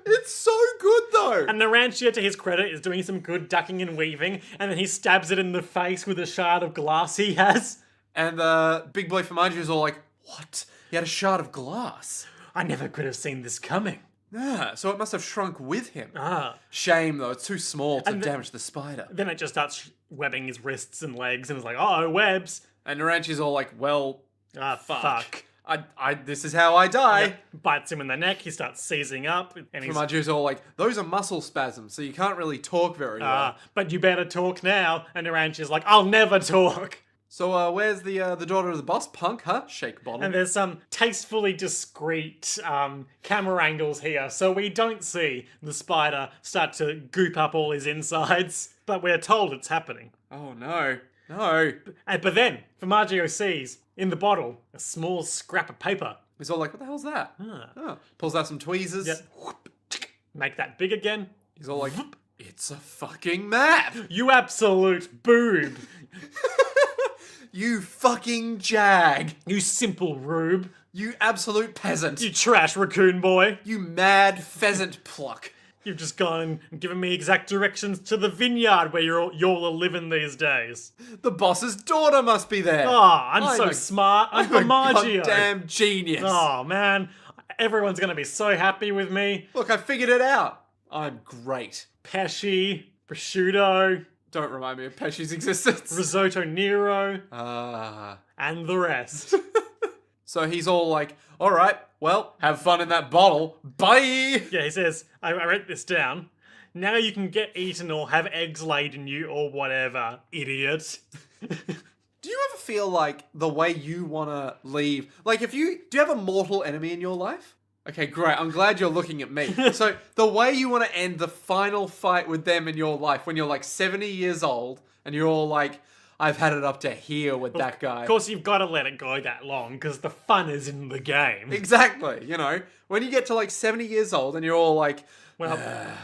It's so good though. And Narancia, to his credit, is doing some good ducking and weaving, and then he stabs it in the face with a shard of glass he has. And big boy Formaggio is all like, what? He had a shard of glass. I never could have seen this coming. Yeah, so it must have shrunk with him. Ah. Shame though, it's too small to And damage the spider. Then it just starts webbing his wrists and legs, and is like, oh, webs. And Narancia's all like, well, Ah, fuck. this is how I die. Yep. Bites him in the neck, he starts seizing up, and he's Formaggio's all like, those are muscle spasms, so you can't really talk very well. but you better talk now. And Narancia's like, I'll never talk. So where's the daughter of the boss, punk, huh? Shake bottle. And there's some tastefully discreet camera angles here, so we don't see the spider start to goop up all his insides, but we're told it's happening. Oh no. No. But then, Formaggio sees, in the bottle, a small scrap of paper. He's all like, what the hell's that? Oh. Pulls out some tweezers. Yep. Make that big again. He's all like, it's a fucking map! You absolute boob. You fucking jag! You simple rube. You absolute peasant! You trash raccoon boy. You mad pheasant pluck! You've just gone and given me exact directions to the vineyard where you're all living these days. The boss's daughter must be there! I'm so a- smart. I'm I'm a Formaggio. goddamn genius! Oh, man. Everyone's gonna be so happy with me. Look, I figured it out! I'm great. Pesci, prosciutto, Don't remind me of Pesci's existence. risotto nero, Ah. and the rest. So he's all like, alright, well, have fun in that bottle. Bye! Yeah, he says, I wrote this down. Now you can get eaten or have eggs laid in you or whatever, idiot. Do you ever feel like the way you want to leave... Like, do you have a mortal enemy in your life? Okay, great. I'm glad you're looking at me. So, the way you want to end the final fight with them in your life when you're like 70 years old and you're all like, I've had it up to here with that guy. Of course, you've got to let it go that long because the fun is in the game. Exactly. You know, when you get to like 70 years old and you're all like... Well,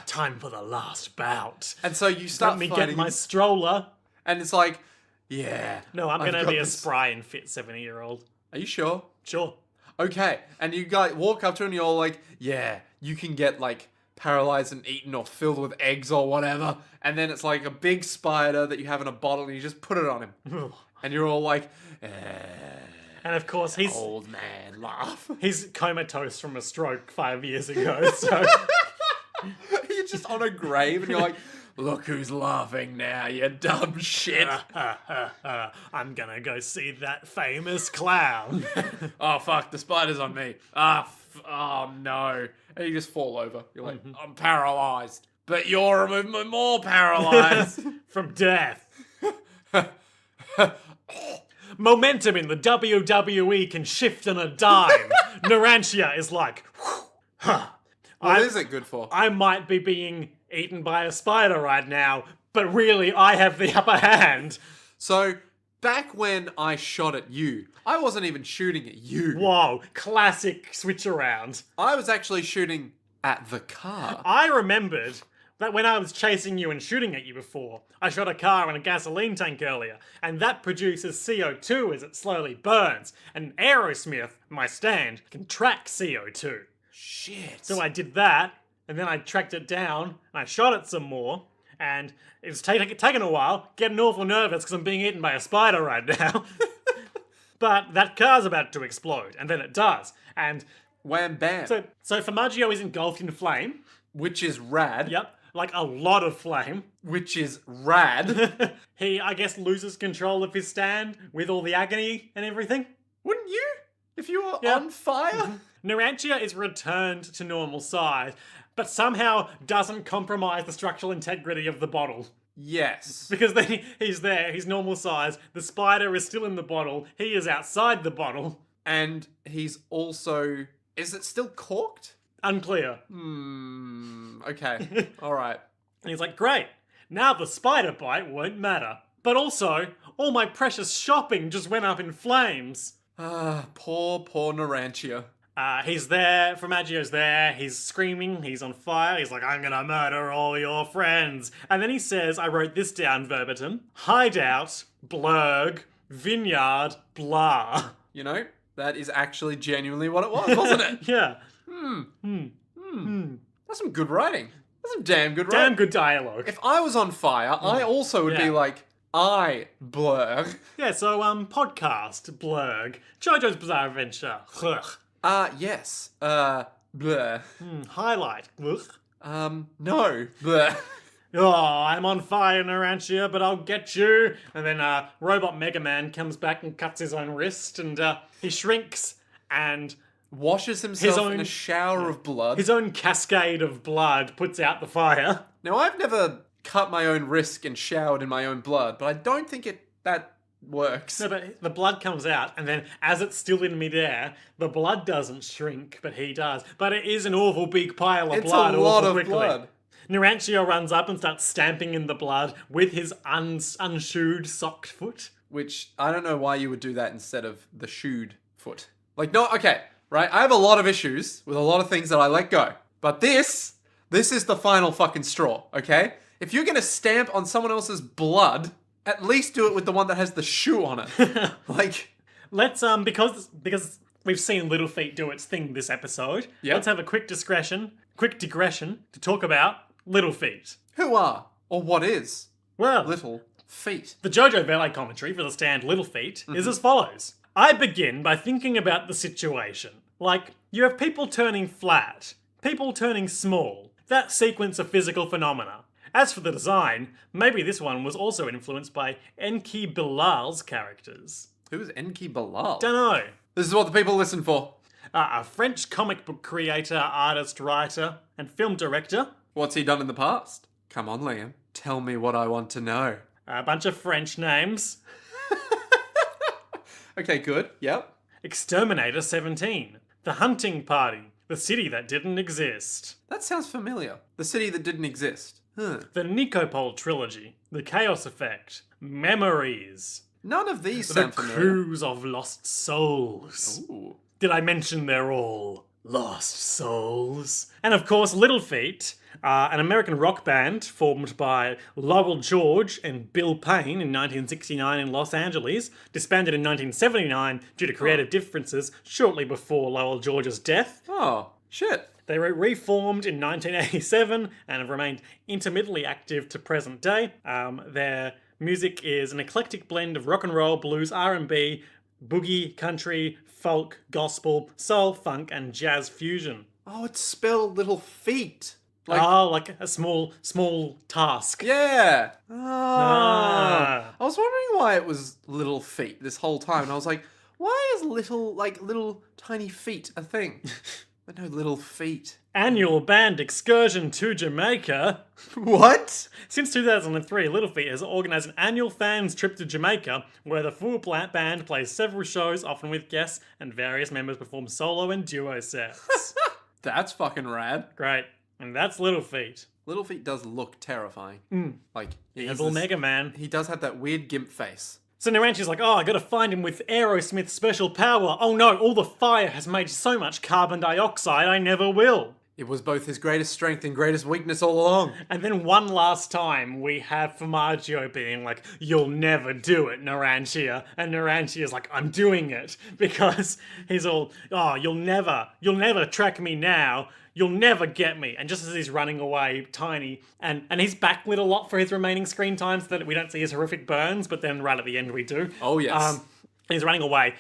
time for the last bout. And so you start Let me fighting. get my stroller. And it's like, yeah. No, I'm I've going to got be a this. spry and fit 70-year-old. Are you sure? Sure. Okay. And you guys walk up to him and you're all like, yeah, you can get like paralyzed and eaten or filled with eggs or whatever. And then it's like a big spider that you have in a bottle and you just put it on him. And you're all like, And of course, he's old man laugh. he's comatose from a stroke 5 years ago, so... You're just on a grave and you're like, look who's laughing now, you dumb shit. I'm gonna go see that famous clown. Oh, fuck, the spider's on me. Oh, no. And you just fall over. You're like, I'm paralyzed. But you're more paralyzed. From death. Momentum in the WWE can shift on a dime. Narancia is like, What is it good for? I might be being eaten by a spider right now, but really I have the upper hand. So, back when I shot at you, I wasn't even shooting at you. Whoa, classic switch around. I was actually shooting at the car. I remembered that when I was chasing you and shooting at you before, I shot a car and a gasoline tank earlier, and that produces CO2 as it slowly burns, and Aerosmith, my stand, can track CO2. Shit. So I did that, and then I tracked it down, and I shot it some more, and it's taken a while, getting awful nervous because I'm being eaten by a spider right now. But that car's about to explode, and then it does. And Wham bam. so Formaggio is engulfed in flame. Which is rad. Yep, like a lot of flame. Which is rad. He, I guess, loses control of his stand with all the agony and everything. Wouldn't you? If you were Yeah. on fire? Narancia is returned to normal size, but somehow doesn't compromise the structural integrity of the bottle. Yes. Because then he's there, he's normal size, the spider is still in the bottle, he is outside the bottle. And he's also... Is it still corked? Unclear. Okay. Alright. And he's like, great, now the spider bite won't matter. But also, all my precious shopping just went up in flames. Poor Narancia. He's there, Formaggio's there, he's screaming, he's on fire, he's like, I'm gonna murder all your friends. And then he says, I wrote this down verbatim, hideout, blurg, vineyard, blah. You know, that is actually genuinely what it was, wasn't it? Yeah. That's some good writing. That's some damn good writing. Damn good dialogue. If I was on fire, I also would be Yeah. like, I blur. Yeah, so, podcast, blurg, Jojo's Bizarre Adventure, Yes. Blur. highlight, No. Blur. oh, I'm on fire, Narancia, but I'll get you. And then Robot Mega Man comes back and cuts his own wrist, and he shrinks, and Washes himself own- in a shower of blood. his own cascade of blood puts out the fire. Now, I've never cut my own wrist and showered in my own blood, but I don't think that works. No, but the blood comes out, and then as it's still in midair, the blood doesn't shrink, but he does. But it is an awful big pile of It's blood a lot awful of quickly. blood. Narancia runs up and starts stamping in the blood with his unshoed socked foot. Which, I don't know why you would do that instead of the shoed foot. Like, no, okay, right? I have a lot of issues with a lot of things that I let go. But this is the final fucking straw, okay? If you're gonna stamp on someone else's blood, at least do it with the one that has the shoe on it. Like, Let's because we've seen Little Feet do its thing this episode. Yep. Let's have a quick digression to talk about Little Feet. who are, or what is, Well, little feet? the Jojo Valet commentary for the stand Little Feet is as follows. I begin by thinking about the situation. Like, you have people turning flat, people turning small, that sequence of physical phenomena. As for the design, maybe this one was also influenced by Enki Bilal's characters. Who is Enki Bilal? Dunno. This is what the people listen for. A French comic book creator, artist, writer, and film director. What's he done in the past? Come on, Liam. Tell me what I want to know. A bunch of French names. Okay, good. Yep. Exterminator 17. The Hunting Party. The city that didn't exist. That sounds familiar. The city that didn't exist. Huh. The Nicopole Trilogy. The Chaos Effect. Memories. None of these The sound familiar. Cruise of Lost Souls. Ooh. Did I mention they're all lost souls? And of course, Little Feat, an American rock band formed by Lowell George and Bill Payne in 1969 in Los Angeles, disbanded in 1979 due to creative differences shortly before Lowell George's death. Oh, shit. They were reformed in 1987 and have remained intermittently active to present day. Their music is an eclectic blend of rock and roll, blues, R&B, boogie, country, folk, gospel, soul, funk, and jazz fusion. Oh, it's spelled Little Feet. Like a small task. Yeah. Ah. I was wondering why it was Little Feet this whole time, and I was like, why is little tiny feet a thing? But no, Little Feet. Annual band excursion to Jamaica. What? Since 2003, Little Feat has organised an annual fans trip to Jamaica where the full band plays several shows, often with guests, and various members perform solo and duo sets. That's fucking rad. Great. And that's Little Feat. Little Feet does look terrifying. Like, Evil Mega Man. he does have that weird gimp face. So Narancia's like, oh, I gotta find him with Aerosmith's special power. Oh no, all the fire has made so much carbon dioxide, I never will. It was both his greatest strength and greatest weakness all along. And then one last time, we have Formaggio being like, you'll never do it, Narancia. And Narancia's like, I'm doing it. Because he's all, oh, you'll never track me now. You'll never get me. And just as he's running away, Tiny, and he's backlit a lot for his remaining screen time so that we don't see his horrific burns, but then right at the end we do. Oh, yes. He's running away.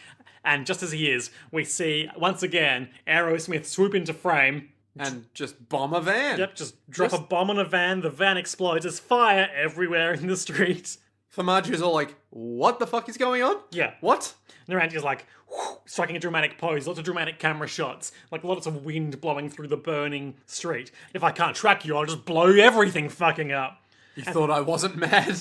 And just as he is, we see, once again, Aerosmith swoop into frame. And just bomb a van. Yep, just drop a bomb on a van, the van explodes, there's fire everywhere in the street. Formaggio's all like, what the fuck is going on? Yeah. What? Narancia's like, striking a dramatic pose, lots of dramatic camera shots, like lots of wind blowing through the burning street. If I can't track you, I'll just blow everything fucking up. You thought I wasn't mad?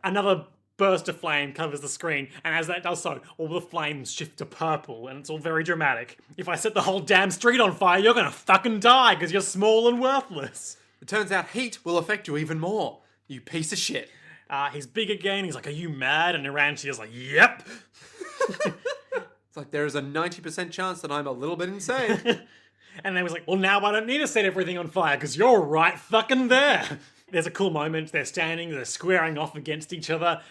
Another burst of flame covers the screen, and as that does so, all the flames shift to purple, and it's all very dramatic. If I set the whole damn street on fire, you're gonna fucking die, because you're small and worthless. It turns out heat will affect you even more. You piece of shit. He's big again, he's like, are you mad? And Narancia's like, yep. It's like, there is a 90% chance that I'm a little bit insane. And they was like, well, now I don't need to set everything on fire, because you're right fucking there. There's a cool moment. They're standing, they're squaring off against each other.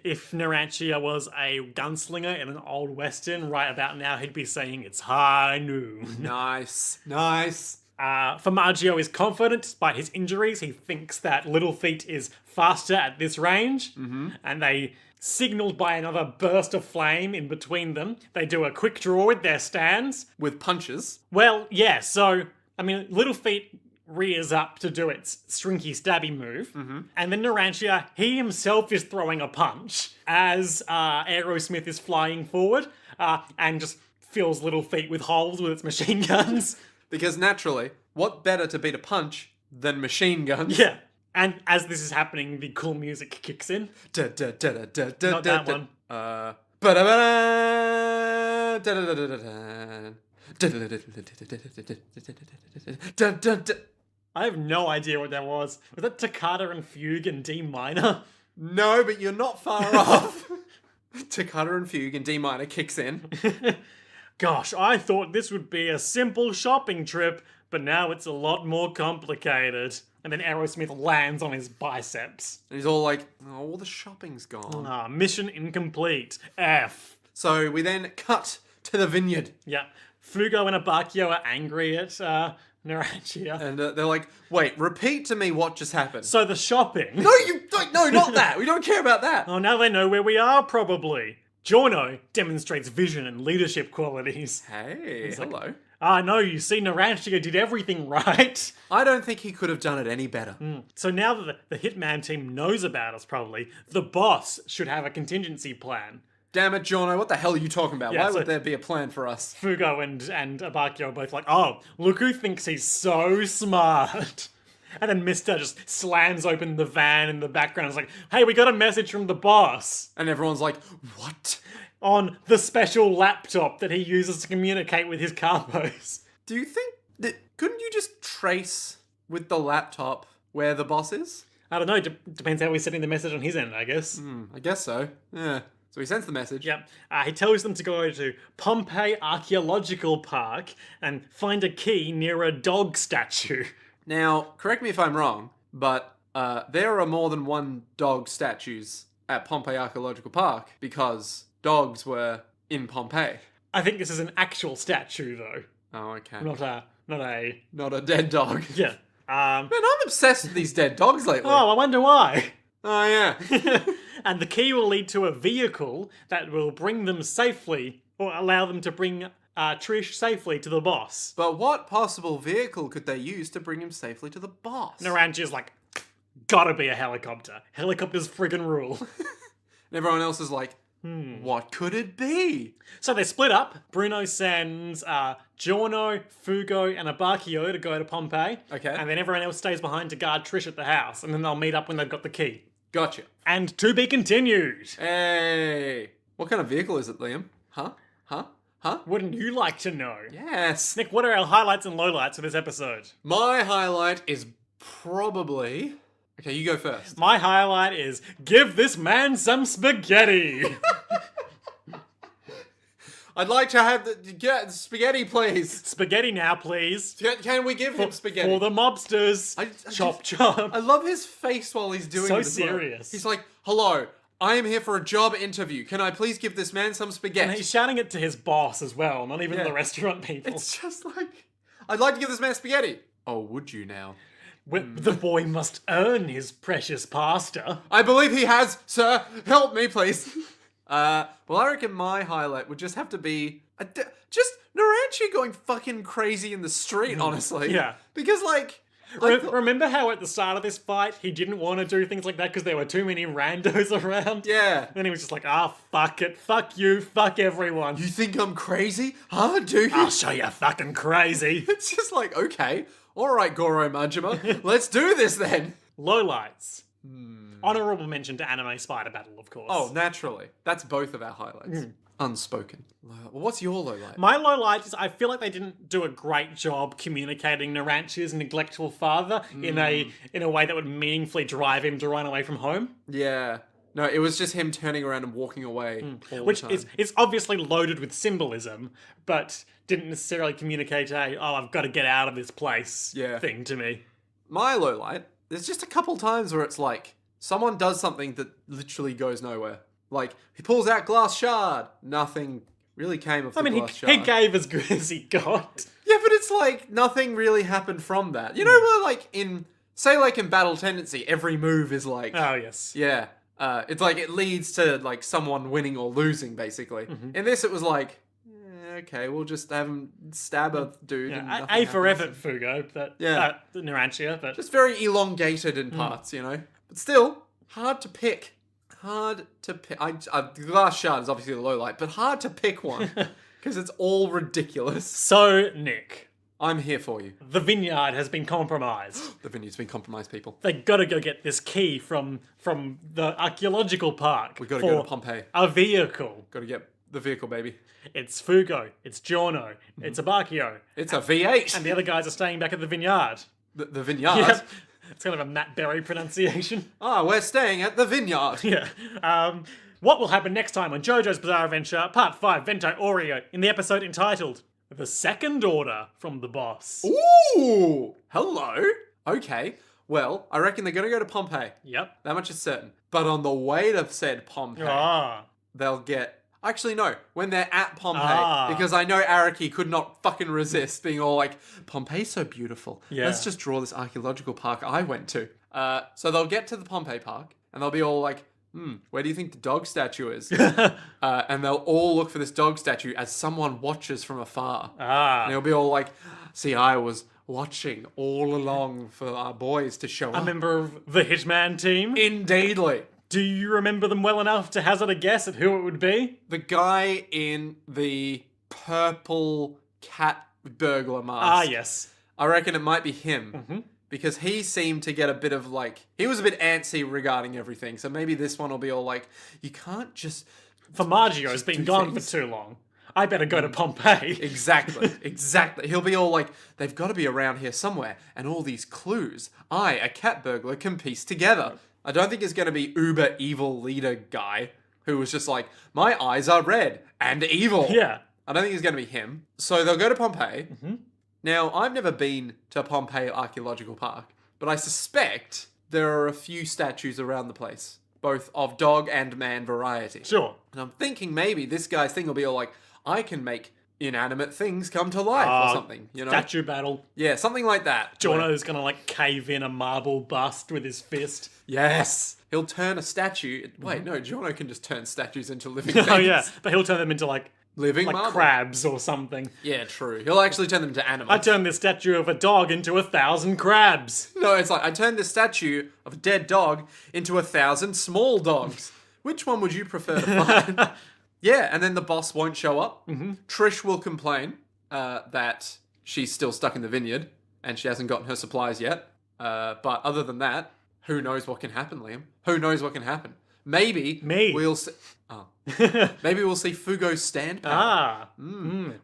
If Narancia was a gunslinger in an old western, right about now, he'd be saying it's high noon. Nice. Nice. Formaggio is confident despite his injuries. He thinks that Little Feat is faster at this range. And they, signaled by another burst of flame in between them, they do a quick draw with their stands. With punches. Well, yeah, so, I mean, Little Feat rears up to do its strinky stabby move, and then Narancia, he himself is throwing a punch as Aerosmith is flying forward, and just fills Little Feat with holes with its machine guns. Because naturally, what better to beat a punch than machine guns? Yeah, and as this is happening, the cool music kicks in. Not that one. I have no idea what that was. Was that Toccata and Fugue in D minor? No, but you're not far off. Toccata and Fugue in D minor kicks in. Gosh, I thought this would be a simple shopping trip, but now it's a lot more complicated. And then Aerosmith lands on his biceps. And he's all like, oh, all the shopping's gone. Mission incomplete. F. So we then cut to the vineyard. Yeah. Fugo and Abacchio are angry at Narancia. And they're like, wait, repeat to me what just happened. So the shopping. No, you don't. No, not that. We don't care about that. Oh, now they know where we are, probably. Giorno demonstrates vision and leadership qualities. Hey, hello. No, you see, Narancia did everything right. I don't think he could have done it any better. So now that the Hitman team knows about us, probably, the boss should have a contingency plan. Damn it, Jono, what the hell are you talking about? Yeah, Why so- would there be a plan for us? Fugo and Abacchio are both like, oh, look who thinks he's so smart. And then Mister just slams open the van in the background. It's like, hey, we got a message from the boss. And everyone's like, what? on the special laptop that he uses to communicate with his capos. Do you think that... Couldn't you just trace with the laptop where the boss is? I don't know, depends how he's sending the message on his end, I guess. I guess so. Yeah. So he sends the message. Yep. He tells them to go to Pompeii Archaeological Park and find a key near a dog statue. Now, correct me if I'm wrong, but there are more than one dog statues at Pompeii Archaeological Park because dogs were in Pompeii. I think this is an actual statue, though. Oh, okay. Not a... Not a dead dog. Yeah. Man, I'm obsessed with these dead dogs lately. Oh, I wonder why. Oh, yeah. And the key will lead to a vehicle that will bring them safely, or allow them to bring Trish safely to the boss. But what possible vehicle could they use to bring him safely to the boss? Narancia's like, gotta be a helicopter. Helicopters friggin' rule. And everyone else is like, what could it be? So they split up. Bruno sends Giorno, Fugo, and Abacchio to go to Pompeii. Okay. And then everyone else stays behind to guard Trish at the house. And then they'll meet up when they've got the key. Gotcha. And to be continued. Hey. What kind of vehicle is it, Liam? Huh? Wouldn't you like to know? Yes. Nick, what are our highlights and lowlights for this episode? My highlight is probably... Okay, you go first. My highlight is, give this man some spaghetti. I'd like to have the spaghetti, please. Spaghetti now, please. Can we give him spaghetti? For the mobsters. Chop. I love his face while he's doing So it as well. serious. He's like, hello, I am here for a job interview. Can I please give this man some spaghetti? And he's shouting it to his boss as well, not even Yeah. the restaurant people. It's just like, I'd like to give this man spaghetti. Oh, would you now? The boy must earn his precious pasta. I believe he has, sir. Help me, please. Well, I reckon my highlight would just have to be just Narancia going fucking crazy in the street, honestly. Yeah. Because, like... Remember how at the start of this fight, he didn't want to do things like that because there were too many randos around? Yeah. Then he was just like, fuck it. Fuck you. Fuck everyone. You think I'm crazy? Huh? Do you? I'll show you fucking crazy. It's just like, okay. All right, Goro Majima. Let's do this then. Lowlights. Honourable mention to Anime Spider Battle, of course. Oh, naturally. That's both of our highlights. Unspoken. Well, what's your low light? My low light is I feel like they didn't do a great job communicating Narancia's neglectful father in a way that would meaningfully drive him to run away from home. Yeah. No, it was just him turning around and walking away all Which the time. is obviously loaded with symbolism, but didn't necessarily communicate I've got to get out of this place thing to me. My low light, there's just a couple times where it's like, someone does something that literally goes nowhere. Like, he pulls out glass shard. Nothing really came of the glass shard. He gave as good as he got. Yeah, but it's like, nothing really happened from that. You know where, like, in Battle Tendency, every move is like... Oh, yes. Yeah. It's like, it leads to, like, someone winning or losing, basically. In this, it was like, okay, we'll just have him stab a dude. And Yeah, nothing A for happens. effort, Fugo. But, Yeah. Narancia, but... Just very elongated in parts, you know? But still, hard to pick. Hard to pick. Glass shard is obviously the low light, but hard to pick one. Because it's all ridiculous. So, Nick, I'm here for you. the vineyard has been compromised. The vineyard's been compromised, people. They gotta go get this key from the archaeological park. We gotta go to Pompeii. A vehicle. Gotta get the vehicle, baby. It's Fugo, it's Giorno, it's Abacchio, It's a V8! and the other guys are staying back at the vineyard. The vineyard? Yep. It's kind of a Matt Berry pronunciation. We're staying at the vineyard. Yeah. What will happen next time on JoJo's Bizarre Adventure, Part 5, Vento Oreo, in the episode entitled The Second Order from the Boss? Ooh! Hello? Okay. Well, I reckon they're gonna go to Pompeii. Yep. That much is certain. But on the way to said Pompeii, they'll get... Actually, no. When they're at Pompeii, because I know Araki could not fucking resist being all like, Pompeii's so beautiful. Yeah. Let's just draw this archaeological park I went to. So they'll get to the Pompeii park, and they'll be all like, where do you think the dog statue is? And they'll all look for this dog statue as someone watches from afar. And they'll be all like, see, I was watching all along for our boys to show up. A member of the Hitman team? Indeedly. Do you remember them well enough to hazard a guess at who it would be? The guy in the purple cat burglar mask. Yes. I reckon it might be him. Because he seemed to get a bit of like... He was a bit antsy regarding everything. So maybe this one will be all like, you can't just Formaggio's been gone things. for too long. I better go to Pompeii. Exactly. He'll be all like, they've got to be around here somewhere, and all these clues I, a cat burglar, can piece together. I don't think it's going to be uber evil leader guy who was just like, my eyes are red and evil. Yeah. I don't think it's going to be him. So they'll go to Pompeii. Now, I've never been to Pompeii Archaeological Park, but I suspect there are a few statues around the place, both of dog and man variety. Sure. And I'm thinking maybe this guy's thing will be all like, I can make inanimate things come to life or something, you know? Statue battle. Yeah, something like that. Jono's gonna like cave in a marble bust with his fist. Yes. He'll turn a statue. Wait, no, Jono can just turn statues into living things. Oh yeah, but he'll turn them into like Living marble. crabs or something. Yeah, true. He'll actually turn them into animals. I turned this statue of a dog into 1,000 crabs. No, it's like, I turned this statue of a dead dog into 1,000 small dogs. Which one would you prefer to find? Yeah, and then the boss won't show up. Trish will complain that she's still stuck in the vineyard and she hasn't gotten her supplies yet. But other than that, who knows what can happen, Liam? Who knows what can happen? Maybe we'll see. Oh. Maybe we'll see Fugo's stand power.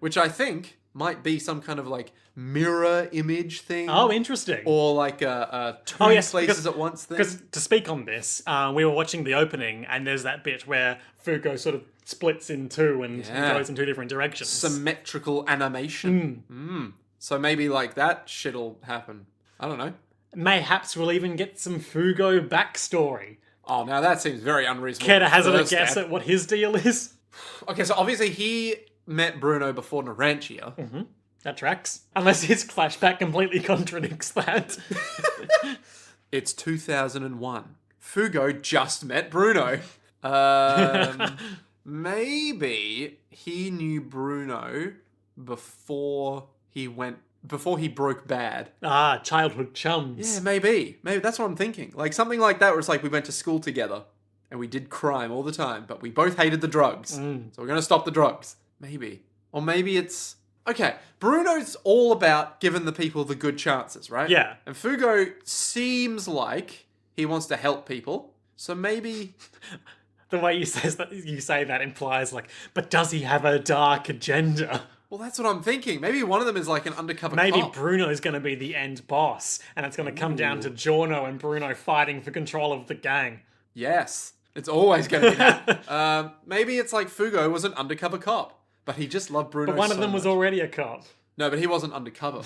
Which I think might be some kind of like mirror image thing. Oh, interesting. Or like a two places at once thing. Because to speak on this, we were watching the opening and there's that bit where Fugo sort of splits in two and goes in two different directions. Symmetrical animation. So maybe like that shit'll happen. I don't know. Mayhaps we'll even get some Fugo backstory. Oh, now that seems very unreasonable. Care to hazard a guess at what his deal is? Okay, so obviously he met Bruno before Narancia. That tracks. Unless his flashback completely contradicts that. It's 2001. Fugo just met Bruno. Maybe he knew Bruno before he broke bad. Childhood chums. Yeah, maybe. Maybe that's what I'm thinking. Like something like that where it's like we went to school together and we did crime all the time, but we both hated the drugs. So we're going to stop the drugs. Maybe. Or maybe it's... Okay, Bruno's all about giving the people the good chances, right? Yeah. And Fugo seems like he wants to help people. So maybe... The way you say that implies like, but does he have a dark agenda? Well, that's what I'm thinking. Maybe one of them is like an undercover Maybe cop. Bruno's going to be the end boss, and it's going to come down to Jono and Bruno fighting for control of the gang. Yes. It's always going to be that. Maybe it's like Fugo was an undercover cop, but he just loved Bruno But one so of them was much. already a cop. No, but he wasn't undercover.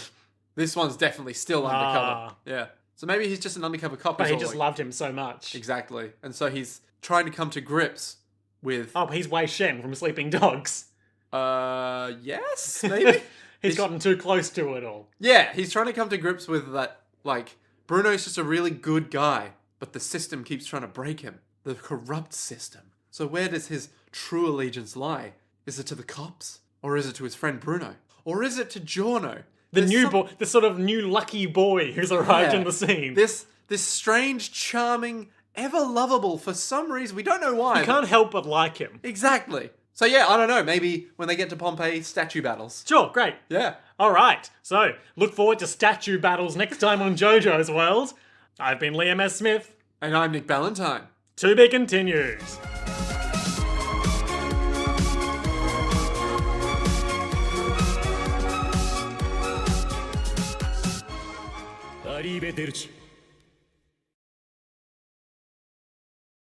This one's definitely still undercover. Yeah. So maybe he's just an undercover cop. But he all just like- loved him so much. Exactly. And so he's trying to come to grips with... Oh, he's Wei Shen from Sleeping Dogs. Yes, maybe? He's gotten too close to it all. Yeah, he's trying to come to grips with that, like, Bruno's just a really good guy, but the system keeps trying to break him. The corrupt system. So where does his true allegiance lie? Is it to the cops? Or is it to his friend Bruno? Or is it to Jono? The sort of new lucky boy who's arrived Yeah. in the scene. This strange, charming, ever lovable, for some reason, we don't know why. You can't help but like him. Exactly. So yeah, I don't know, maybe when they get to Pompeii, statue battles. Sure, great. Yeah. All right, so look forward to statue battles next time on JoJo's World. I've been Liam S. Smith. And I'm Nick Ballantyne. To be continued. Arrivederci.